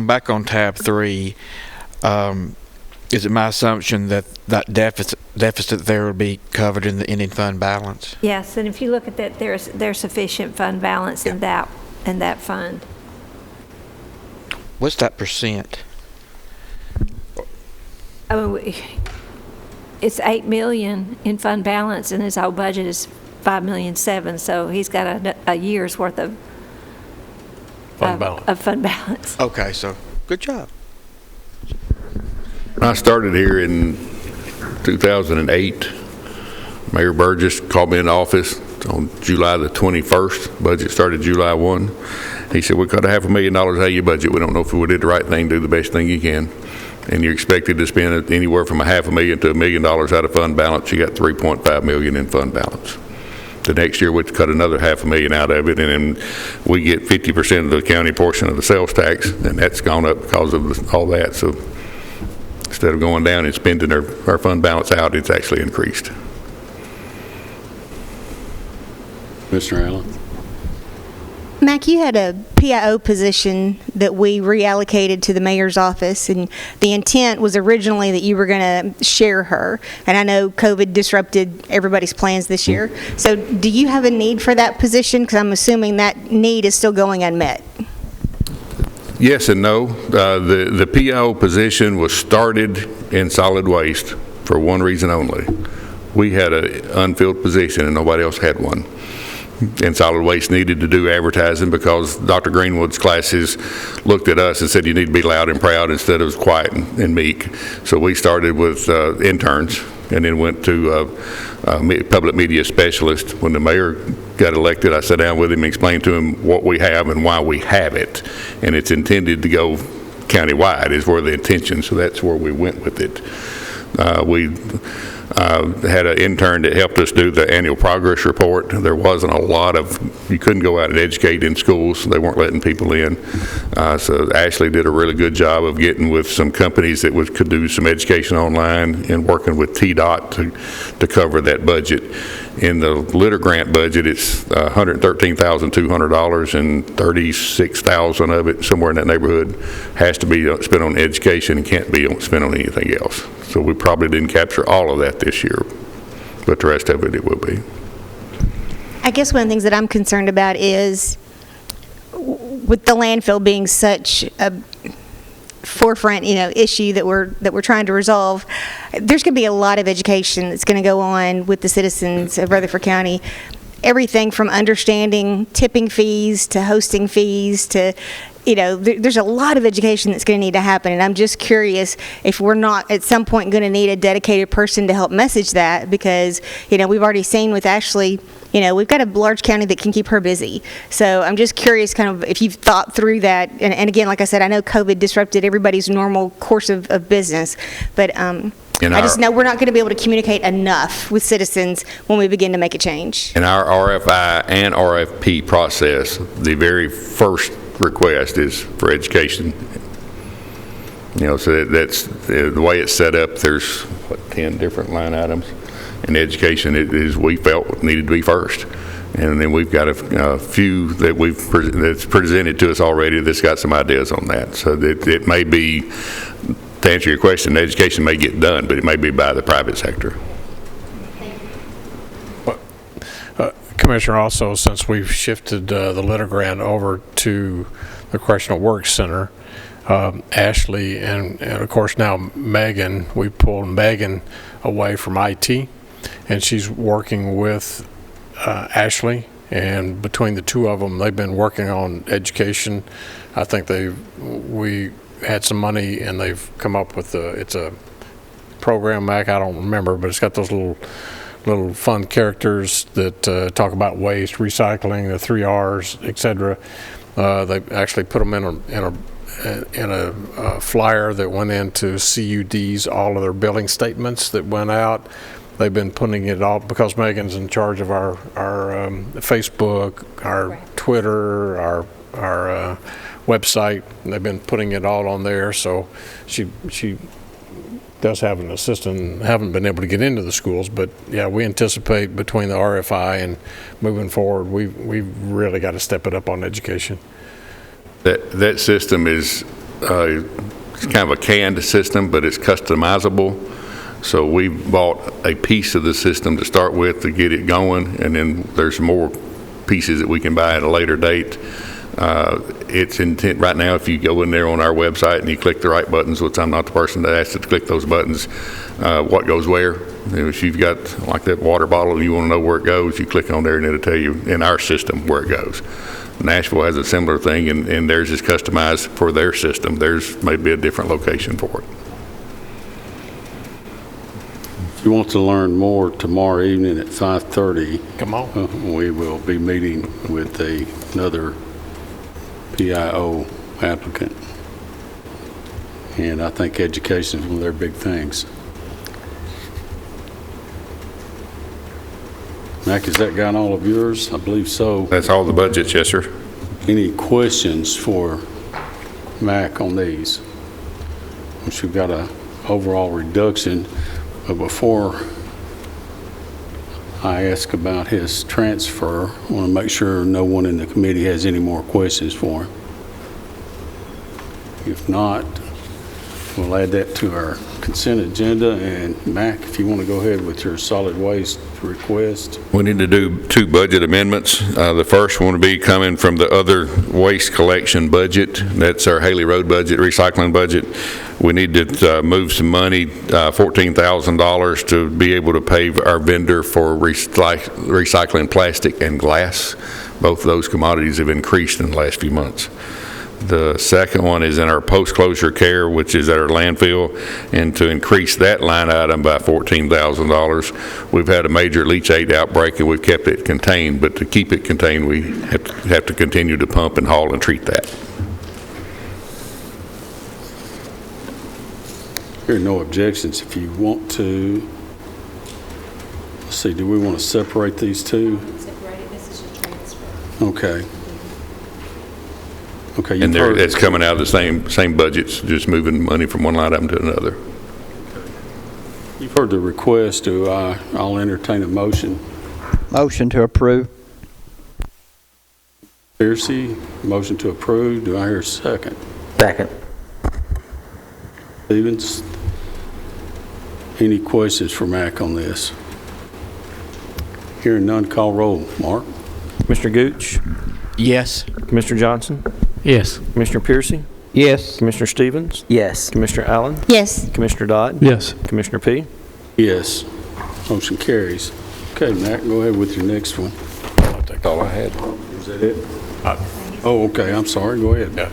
back on tab 3, is it my assumption that that deficit there will be covered in the ending fund balance? Yes, and if you look at that, there's sufficient fund balance in that fund. What's that percent? I mean, it's $8 million in fund balance, and his whole budget is $5.7 million. So he's got a year's worth of fund balance. Okay, so good job. I started here in 2008. Mayor Burgess called me in the office on July the 21st. Budget started July 1. He said, "We got $500,000 out of your budget. We don't know if we did the right thing, do the best thing you can. And you're expected to spend anywhere from $500,000 to $1 million out of fund balance. You got $3.5 million in fund balance." The next year, we cut another $500,000 out of it, and then we get 50% of the county portion of the sales tax, and that's gone up because of all that. So instead of going down and spending our fund balance out, it's actually increased. Mr. Allen? Mac, you had a PIO position that we reallocated to the mayor's office, and the intent was originally that you were going to share her. And I know COVID disrupted everybody's plans this year. So do you have a need for that position? Because I'm assuming that need is still going unmet. Yes and no. The PIO position was started in solid waste for one reason only. We had an unfilled position and nobody else had one. And solid waste needed to do advertising because Dr. Greenwood's classes looked at us and said you need to be loud and proud instead of quiet and meek. So we started with interns and then went to public media specialist. When the mayor got elected, I sat down with him and explained to him what we have and why we have it. And it's intended to go countywide is where the intention, so that's where we went with it. We had an intern that helped us do the annual progress report. There wasn't a lot of, you couldn't go out and educate in schools. They weren't letting people in. So Ashley did a really good job of getting with some companies that could do some education online and working with TDOT to cover that budget. In the litter grant budget, it's $113,200 and $36,000 of it, somewhere in that neighborhood, has to be spent on education and can't be spent on anything else. So we probably didn't capture all of that this year, but the rest of it will be. I guess one of the things that I'm concerned about is with the landfill being such a forefront, issue that we're trying to resolve, there's going to be a lot of education that's going to go on with the citizens of Rutherford County. Everything from understanding tipping fees to hosting fees to, there's a lot of education that's going to need to happen. And I'm just curious if we're not at some point going to need a dedicated person to help message that, because, we've already seen with Ashley, we've got a large county that can keep her busy. So I'm just curious kind of if you've thought through that. And again, like I said, I know COVID disrupted everybody's normal course of business, but I just know we're not going to be able to communicate enough with citizens when we begin to make a change. In our RFI and RFP process, the very first request is for education. So that's the way it's set up. There's 10 different line items, and education is we felt needed to be first. And then we've got a few that that's presented to us already that's got some ideas on that. So that it may be, to answer your question, education may get done, but it may be by the private sector. Commissioner, also, since we've shifted the litter grant over to the Correctional Works Center, Ashley and of course now Megan, we pulled Megan away from IT, and she's working with Ashley, and between the two of them, they've been working on education. I think we had some money and they've come up with it's a program, Mac, I don't remember, but it's got those little fun characters that talk about waste, recycling, the 3 R's, etc. They actually put them in a flyer that went into CUDs, all of their billing statements that went out. They've been putting it all, because Megan's in charge of our Facebook, our Twitter, our website. They've been putting it all on there. So she does have an assistant. Haven't been able to get into the schools, but yeah, we anticipate between the RFI and moving forward, we've really got to step it up on education. That system is it's kind of a canned system, but it's customizable. So we bought a piece of the system to start with to get it going, and then there's more pieces that we can buy at a later date. It's intent right now, if you go in there on our website and you click the right buttons, which I'm not the person that asked to click those buttons, what goes where. If you've got like that water bottle and you want to know where it goes, you click on there and it'll tell you in our system where it goes. Nashville has a similar thing, and theirs is customized for their system. Theirs may be a different location for it. If you want to learn more, tomorrow evening at 5:30, come on. We will be meeting with another PIO applicant. And I think education is one of their big things. Mac, has that got all of yours? I believe so. That's all the budgets, yes, sir. Any questions for Mac on these? Which we've got an overall reduction. But before I ask about his transfer, I want to make sure no one in the committee has any more questions for him. If not, we'll add that to our consent agenda. And Mac, if you want to go ahead with your solid waste request. We need to do 2 budget amendments. The first one will be coming from the other waste collection budget. That's our Haley Road budget, recycling budget. We need to move some money, $14,000, to be able to pay our vendor for recycling plastic and glass. Both of those commodities have increased in the last few months. The second one is in our post-closure care, which is at our landfill, and to increase that line item by $14,000. We've had a major leachate outbreak and we've kept it contained, but to keep it contained, we have to continue to pump and haul and treat that. There are no objections. If you want to, let's see, do we want to separate these two? Separate it, this is a transfer. Okay. Okay, And it's coming out of the same budgets, just moving money from one line item to another. You've heard the request. I'll entertain a motion. Motion to approve. Piercy, motion to approve. Do I hear a second? Second. Stevens, any questions for Mac on this? Hearing none, call roll. Mark? Commissioner Gooch? Yes. Commissioner Johnson? Yes. Commissioner Piercy? Yes. Commissioner Stevens? Yes. Commissioner Allen? Yes. Commissioner Dodd? Yes. Commissioner P? Yes. Motion carries. Okay, Mac, go ahead with your next one. That's all I had. Is that it? Oh, okay, I'm sorry. Go ahead.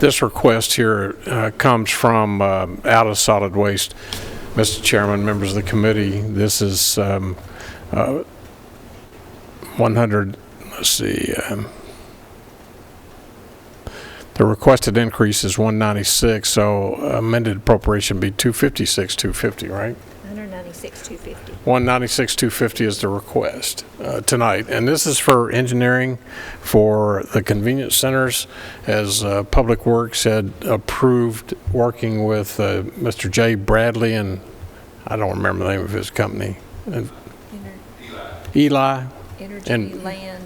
This request here comes from out of solid waste. Mr. Chairman, members of the committee, this is 100, let's see, the requested increase is 196, so amended appropriation be 256, 250, right? 196, 250. 196, 250 is the request tonight. And this is for engineering for the convenience centers, as Public Works had approved, working with Mr. Jay Bradley, and I don't remember the name of his company. Eli.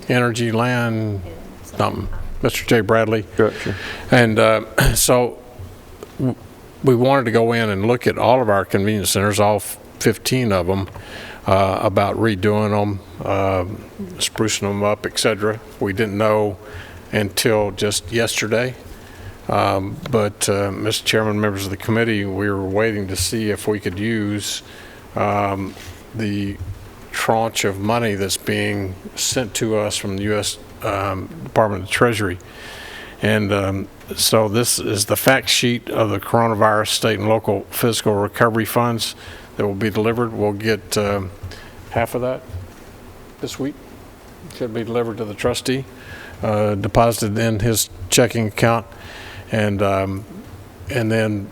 Energy Land, something. Mr. Jay Bradley. Gotcha. And so we wanted to go in and look at all of our convenience centers, all 15 of them, about redoing them, sprucing them up, etc. We didn't know until just yesterday. But Mr. Chairman, members of the committee, we were waiting to see if we could use the tranche of money that's being sent to us from the U.S. Department of Treasury. And so this is the fact sheet of the coronavirus state and local fiscal recovery funds that will be delivered. We'll get half of that this week. Should be delivered to the trustee, deposited in his checking account, and then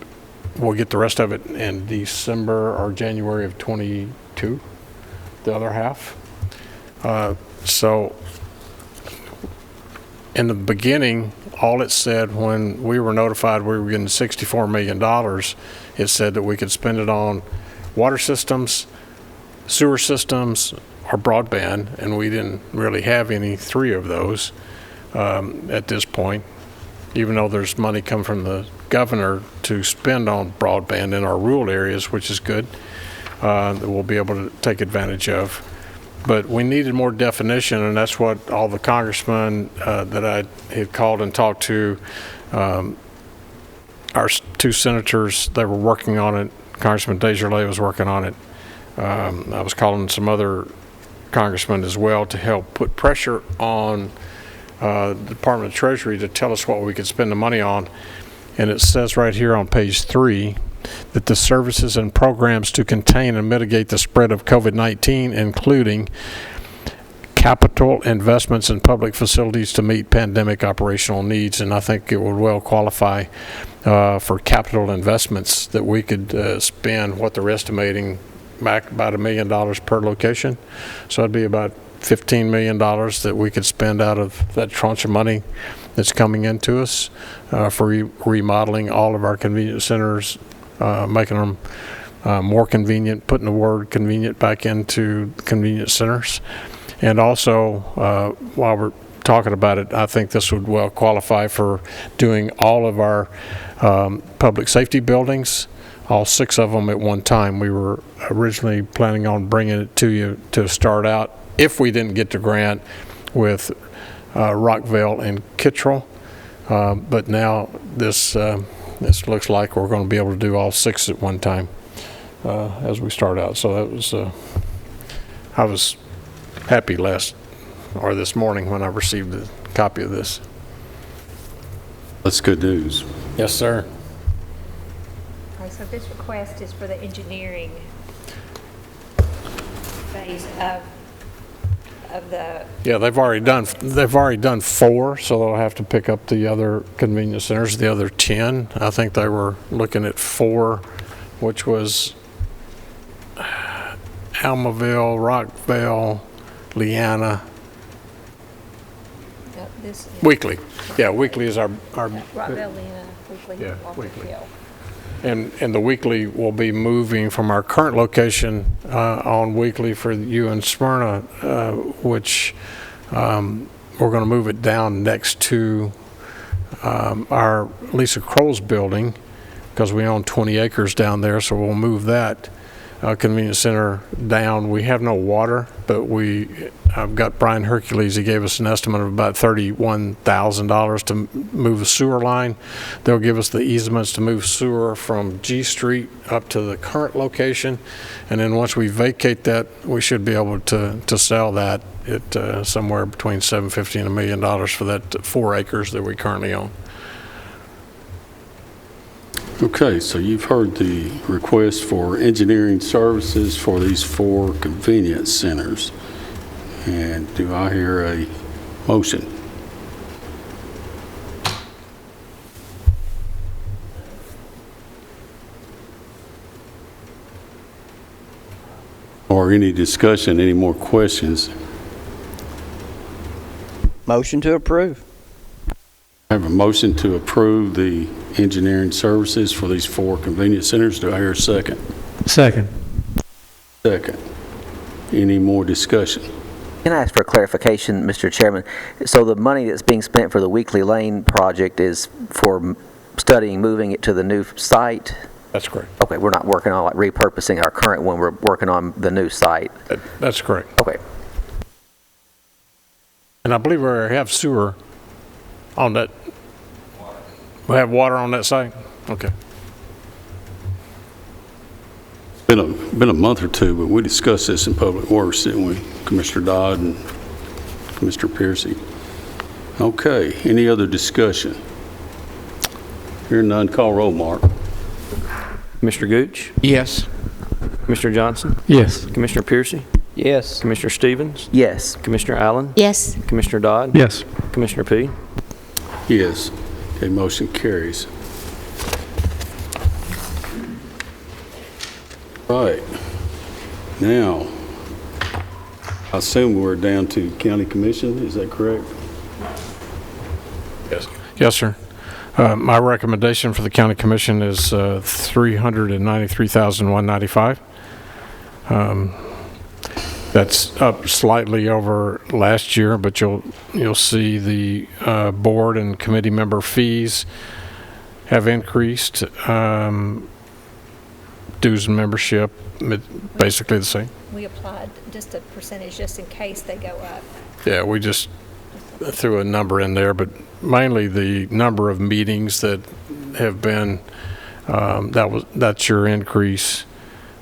we'll get the rest of it in December or January of 22, the other half. So in the beginning, all it said when we were notified we were getting $64 million, it said that we could spend it on water systems, sewer systems, or broadband, and we didn't really have any 3 of those at this point. even though there's money come from the governor to spend on broadband in our rural areas, which is good, that we'll be able to take advantage of. But we needed more definition, and that's what all the congressmen that I had called and talked to, our two senators, they were working on it. Congressman Desjardins was working on it. I was calling some other congressmen as well to help put pressure on the Department of Treasury to tell us what we could spend the money on. And it says right here on page 3 that the services and programs to contain and mitigate the spread of COVID-19, including capital investments in public facilities to meet pandemic operational needs. And I think it would well qualify for capital investments that we could spend what they're estimating back about $1 million per location. So it'd be about $15 million that we could spend out of that tranche of money that's coming into us for remodeling all of our convenience centers, making them more convenient, putting the word convenient back into convenience centers. And also, while we're talking about it, I think this would well qualify for doing all of our public safety buildings, all 6 of them at one time. We were originally planning on bringing it to you to start out, if we didn't get the grant, with Rockville and Kittrell. But now this looks like we're going to be able to do all 6 at one time as we start out. So that was, I was happy this morning when I received a copy of this. That's good news. Yes, sir. Okay, so this request is for the engineering phase of the... Yeah, they've already done 4, so they'll have to pick up the other convenience centers, the other 10. I think they were looking at 4, which was Almaville, Rockville, Leanna. Yep, this, yeah. Weekly. Yeah, Weekly is our Rockville, Leanna, Weekly, yeah, Walker Weekly. Hill. And the Weekly will be moving from our current location on Weekly for you in Smyrna, which we're going to move it down next to our Lisa Crow's building, because we own 20 acres down there, so we'll move that convenience center down. We have no water, but I've got Brian Hercules. He gave us an estimate of about $31,000 to move the sewer line. They'll give us the easements to move sewer from G Street up to the current location, and then once we vacate that, we should be able to sell that at somewhere between $750,000 and $1 million for that 4 acres that we currently own. Okay, so you've heard the request for engineering services for these 4 convenience centers. And do I hear a motion? Or any discussion, any more questions? Motion to approve. I have a motion to approve the engineering services for these 4 convenience centers. Do I hear a second? Second. Second. Any more discussion? Can I ask for clarification, Mr. Chairman? So the money that's being spent for the Weekly Lane project is for studying moving it to the new site? That's correct. Okay, we're not working on like repurposing our current one, we're working on the new site? That's correct. Okay. And I believe we already have sewer on that. We have water on that site? Okay. It's been a month or 2, but we discussed this in Public Works, didn't we? Commissioner Dodd and Commissioner Piercy. Okay, any other discussion? Hearing none, call roll, Mark. Mr. Gooch? Yes. Commissioner Johnson? Yes. Commissioner Piercy? Yes. Commissioner Stevens? Yes. Commissioner Allen? Yes. Commissioner Dodd? Yes. Commissioner P? Yes. Okay, motion carries. Right. Now, I assume we're down to County Commission, is that correct? Yes. Yes, sir. My recommendation for the County Commission is $393,195. That's up slightly over last year, but you'll see the board and committee member fees have increased. Dues and membership, basically the same. We applied just a percentage just in case they go up. Yeah, we just threw a number in there, but mainly the number of meetings that have been, that's your increase,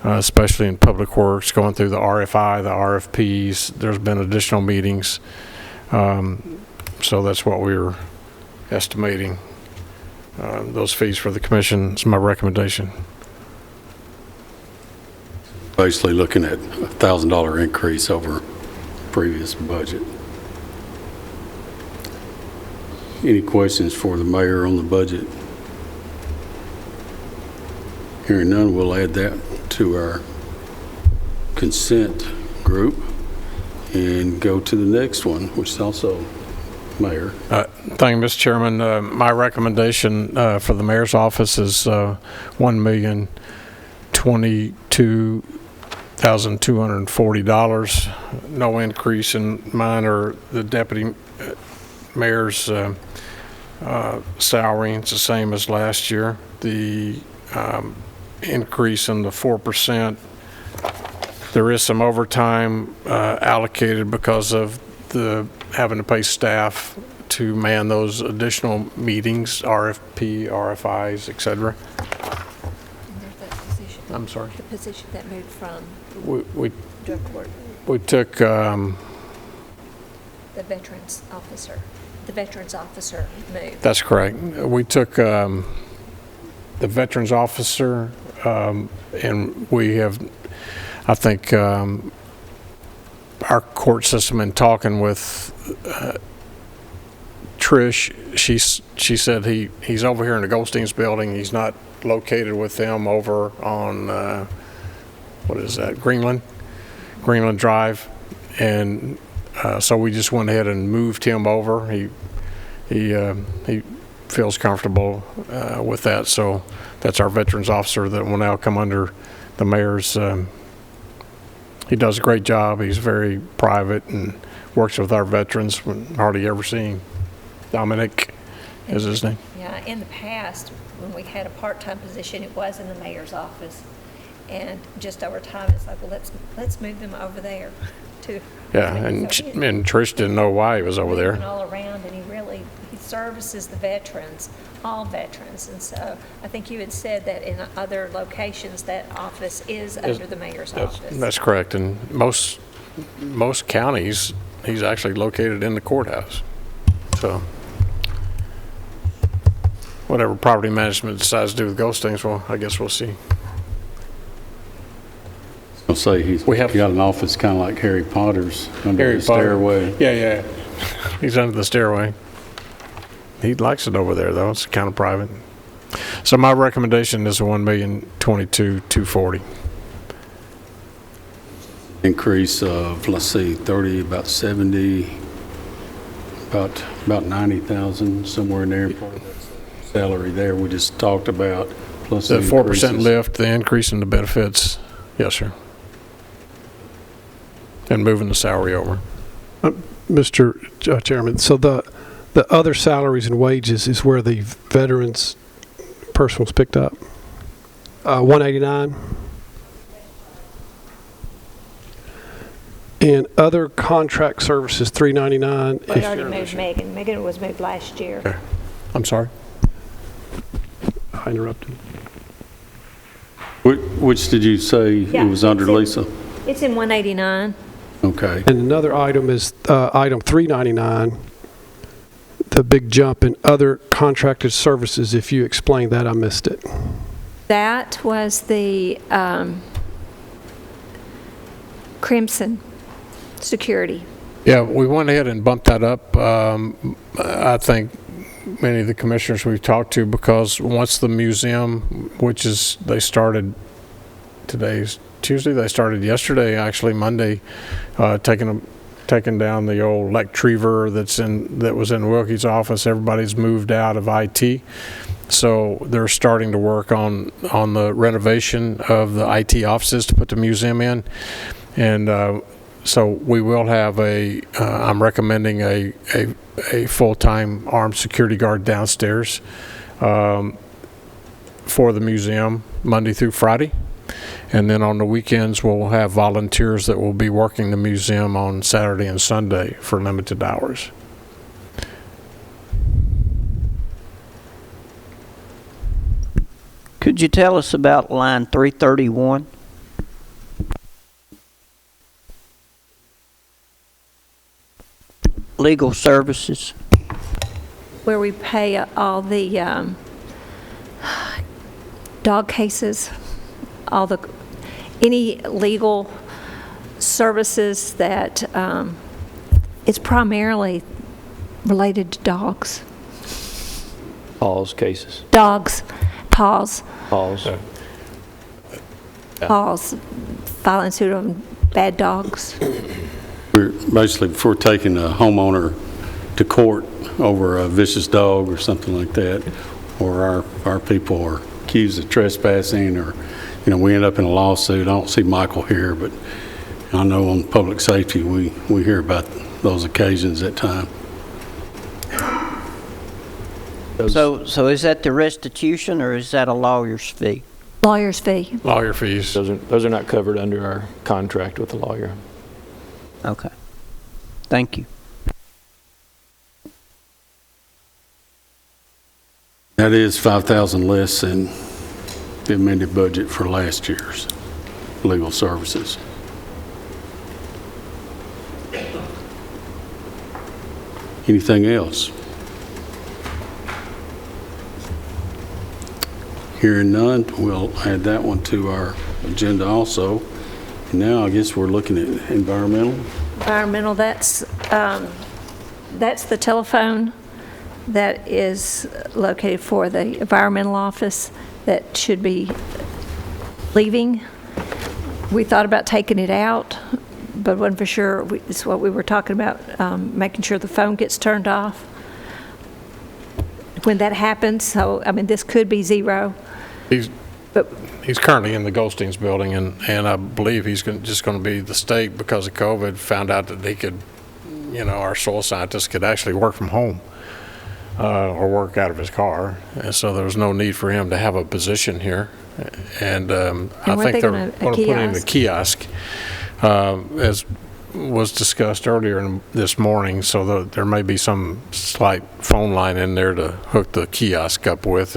especially in public works, going through the RFI, the RFPs. There's been additional meetings. So that's what we were estimating. Those fees for the commission is my recommendation. Basically looking at a $1,000 increase over previous budget. Any questions for the mayor on the budget? Hearing none, we'll add that to our consent group and go to the next one, which is also mayor. Thank you, Mr. Chairman. My recommendation for the mayor's office is $1,022,240. No increase in mine or the deputy mayor's salary. It's the same as last year. The increase in the 4%, there is some overtime allocated because of the having to pay staff to man those additional meetings, RFP, RFIs, etc. I'm sorry. The position that moved from drug court. We took The veterans officer. The veterans officer moved. That's correct. We took the veterans officer, and we have, I think, our court system, in talking with Trish, she said he's over here in the Goldstein's building. He's not located with them over on what is that, Greenland Drive, and so we just went ahead and moved him over. He feels comfortable with that, so that's our veterans officer that will now come under the mayor's. He does a great job. He's very private and works with our veterans. Hardly ever see him. Dominic is his name. Yeah, in the past, when we had a part-time position, it was in the mayor's office. And just over time, it's like, well, let's move them over there too. Yeah, and Trish didn't know why he was over there. All around, and he services the veterans, all veterans. And so I think you had said that in other locations, that office is under the mayor's office. That's correct. And most counties, he's actually located in the courthouse. So whatever property management decides to do with Goldstein's, well, I guess we'll see. I'll say he's got an office kind of like Harry Potter's under the stairway. Yeah. He's under the stairway. He likes it over there, though. It's kind of private. So my recommendation is $1,022,240. Increase of, let's see, 30, about 70, about 90,000, somewhere in there. Part of that salary there we just talked about, plus the 4% lift, the increase in the benefits. Yes, sir. And moving the salary over. Mr. Chairman, so the other salaries and wages is where the veterans person was picked up. 189. And other contract services, 399. We already moved Megan. Megan was moved last year. Okay. I'm sorry. I interrupted. Which did you say it was under, Lisa? It's in 189. Okay. And another item is item 399, the big jump in other contracted services. If you explained that, I missed it. That was the Crimson Security. Yeah, we went ahead and bumped that up. I think many of the commissioners we've talked to, because once the museum, which is, they started, today's Tuesday, they started yesterday, actually Monday, taking down the old Lectriever that was in Wilkie's office. Everybody's moved out of IT, so they're starting to work on the renovation of the IT offices to put the museum in, and So we will have I'm recommending a full-time armed security guard downstairs for the museum Monday through Friday. And then on the weekends, we'll have volunteers that will be working the museum on Saturday and Sunday for limited hours. Could you tell us about line 331? Legal services. Where we pay all the dog cases, any legal services that it's primarily related to dogs. Pause cases. Dogs, paws. Pause. Paws, filing suit on bad dogs. If we're taking a homeowner to court over a vicious dog or something like that, or our people are accused of trespassing, or, we end up in a lawsuit. I don't see Michael here, but I know on public safety, we hear about those occasions at times. So is that the restitution, or is that a lawyer's fee? Lawyer's fee. Lawyer fees. Those are not covered under our contract with the lawyer. Okay. Thank you. That is 5,000 less than the amended budget for last year's legal services. Anything else? Hearing none, we'll add that one to our agenda also. And now I guess we're looking at environmental. Environmental, that's the telephone that is located for the environmental office that should be leaving. We thought about taking it out, but wasn't for sure. It's what we were talking about, making sure the phone gets turned off when that happens. So, this could be zero. He's currently in the Goldstein's building, and I believe he's just going to be the state, because of COVID, found out that they could, our soil scientists could actually work from home or work out of his car. And so there was no need for him to have a position here. And I think they're going to put in the kiosk, as was discussed earlier this morning, so there may be some slight phone line in there to hook the kiosk up with.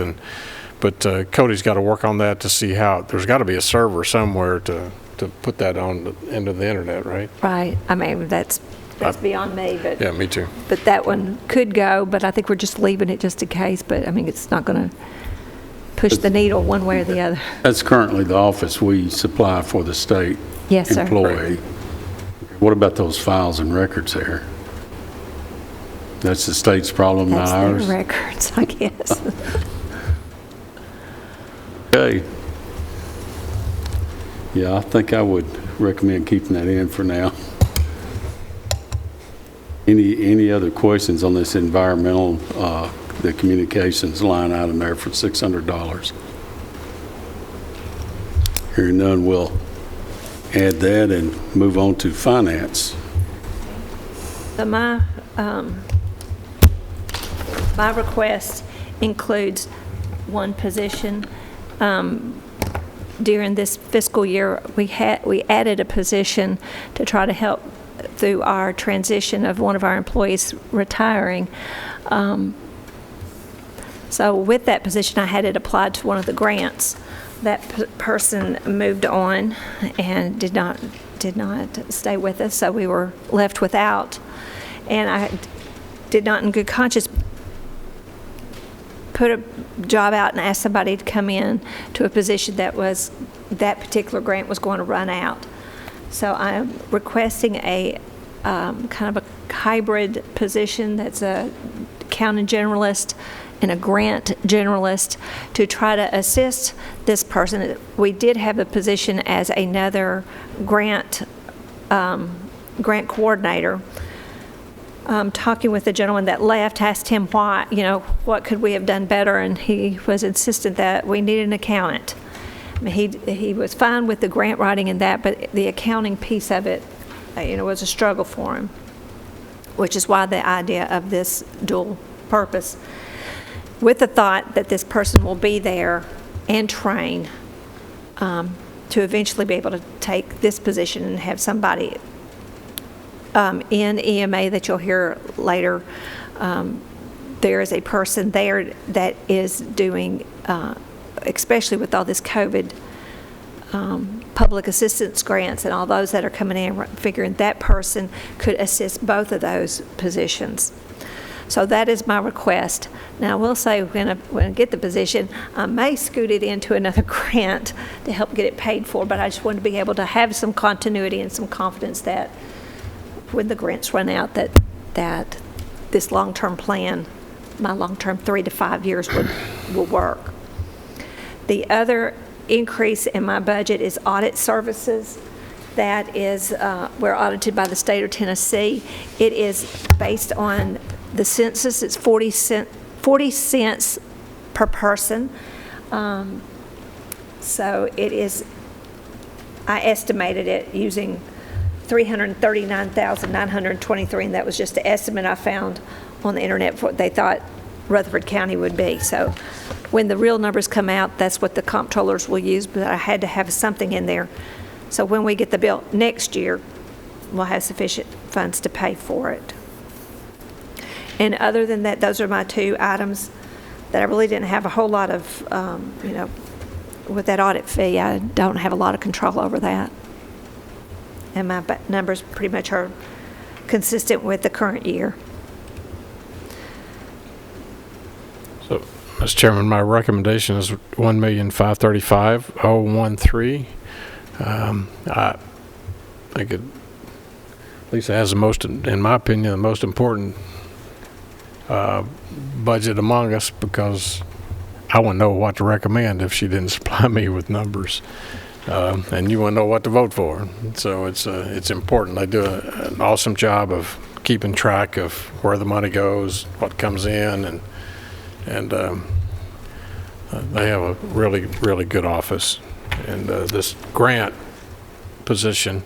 But Cody's got to work on that to see how, there's got to be a server somewhere to put that on into the internet, right? Right. That's beyond me. But yeah, me too. But that one could go, but I think we're just leaving it just in case. But it's not going to push the needle one way or the other. That's currently the office we supply for the state employee. What about those files and records there? That's the state's problem, not ours? That's their records, I guess. Okay. Yeah, I think I would recommend keeping that in for now. Any other questions on this environmental, the communications line item there for $600? Hearing none, we'll add that and move on to finance. So my request includes one position. During this fiscal year, we added a position to try to help through our transition of one of our employees retiring. So with that position, I had it applied to one of the grants. That person moved on and did not stay with us, so we were left without. And I did not, in good conscience, put a job out and ask somebody to come in to a position that particular grant was going to run out. So I'm requesting a kind of a hybrid position that's a accounting generalist and a grant generalist to try to assist this person. We did have a position as another grant coordinator. Talking with the gentleman that left, asked him why, what could we have done better, and he was insistent that we needed an accountant. He was fine with the grant writing and that, but the accounting piece of it was a struggle for him, which is why the idea of this dual purpose, with the thought that this person will be there and train to eventually be able to take this position and have somebody in EMA that you'll hear later. There is a person there that is doing, especially with all this COVID public assistance grants and all those that are coming in, figuring that person could assist both of those positions. So that is my request. Now, I will say when I get the position, I may scoot it into another grant to help get it paid for, but I just want to be able to have some continuity and some confidence that when the grants run out, that this long-term plan, my long-term 3 to 5 years will work. The other increase in my budget is audit services. That is, we're audited by the state of Tennessee. It is based on the census. It's 40 cents per person. So it is, I estimated it using $339,923, and that was just the estimate I found on the internet for what they thought Rutherford County would be. So when the real numbers come out, that's what the comptrollers will use, but I had to have something in there. So when we get the bill next year, we'll have sufficient funds to pay for it. And other than that, those are my two items that I really didn't have a whole lot of, with that audit fee, I don't have a lot of control over that. And my numbers pretty much are consistent with the current year. So, Mr. Chairman, my recommendation is $1,535,013. I think it, at least it has the most, in my opinion, the most important budget among us, because I wouldn't know what to recommend if she didn't supply me with numbers. And you wouldn't know what to vote for. So it's important. They do an awesome job of keeping track of where the money goes, what comes in, and they have a really, really good office. And this grant position,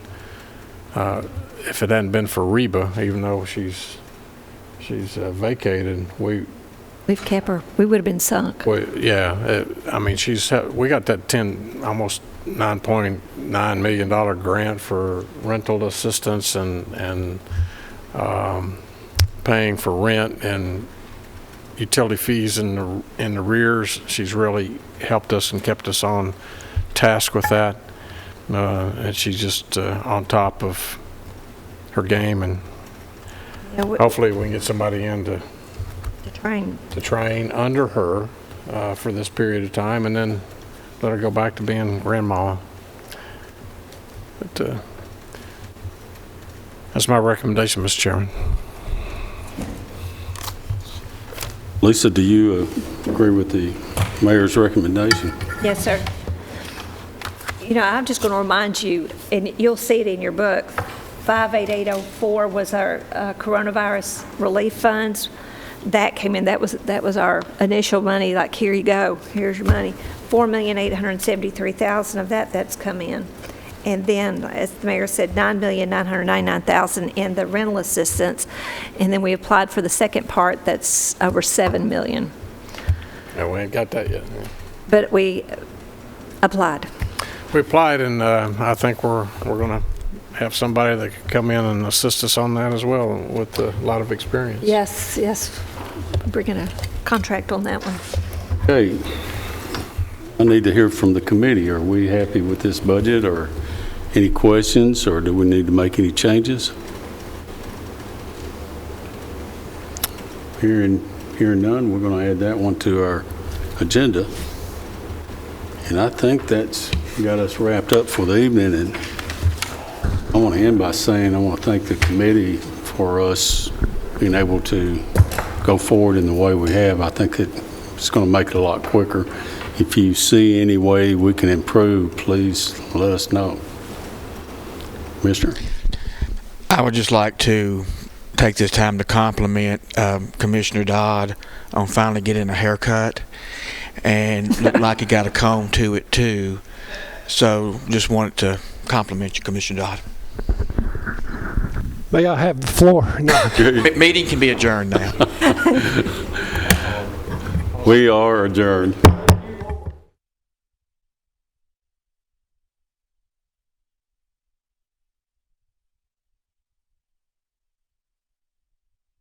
if it hadn't been for Reba, even though she's vacated, we've kept her. We would have been sunk. Well, yeah, I mean, we got that almost $9.9 million grant for rental assistance and paying for rent and utility fees in the rears. She's really helped us and kept us on task with that, and she's just on top of her game, and hopefully we can get somebody in to train under her for this period of time, and then let her go back to being grandma. But that's my recommendation, Mr. Chairman. Lisa, do you agree with the mayor's recommendation? Yes, sir. I'm just going to remind you, and you'll see it in your book, 58804 was our coronavirus relief funds. That came in. That was our initial money. Like, here you go. Here's your money. $4,873,000 of that's come in, and then, as the mayor said, $9,999,000 in the rental assistance, and then we applied for the second part. That's over $7 million. No, we ain't got that yet. But we applied. We applied, and I think we're going to have somebody that can come in and assist us on that as well, with a lot of experience. Yes. Bringing a contract on that one. Okay. I need to hear from the committee. Are we happy with this budget, or any questions, or do we need to make any changes? Hearing none, we're going to add that one to our agenda. And I think that's got us wrapped up for the evening. And I want to end by saying I want to thank the committee for us being able to go forward in the way we have. I think it's going to make it a lot quicker. If you see any way we can improve, please let us know. Commissioner? I would just like to take this time to compliment Commissioner Dodd on finally getting a haircut, and looked like he got a comb to it too. So just wanted to compliment you, Commissioner Dodd. May I have the floor? No. Meeting can be adjourned now. We are adjourned.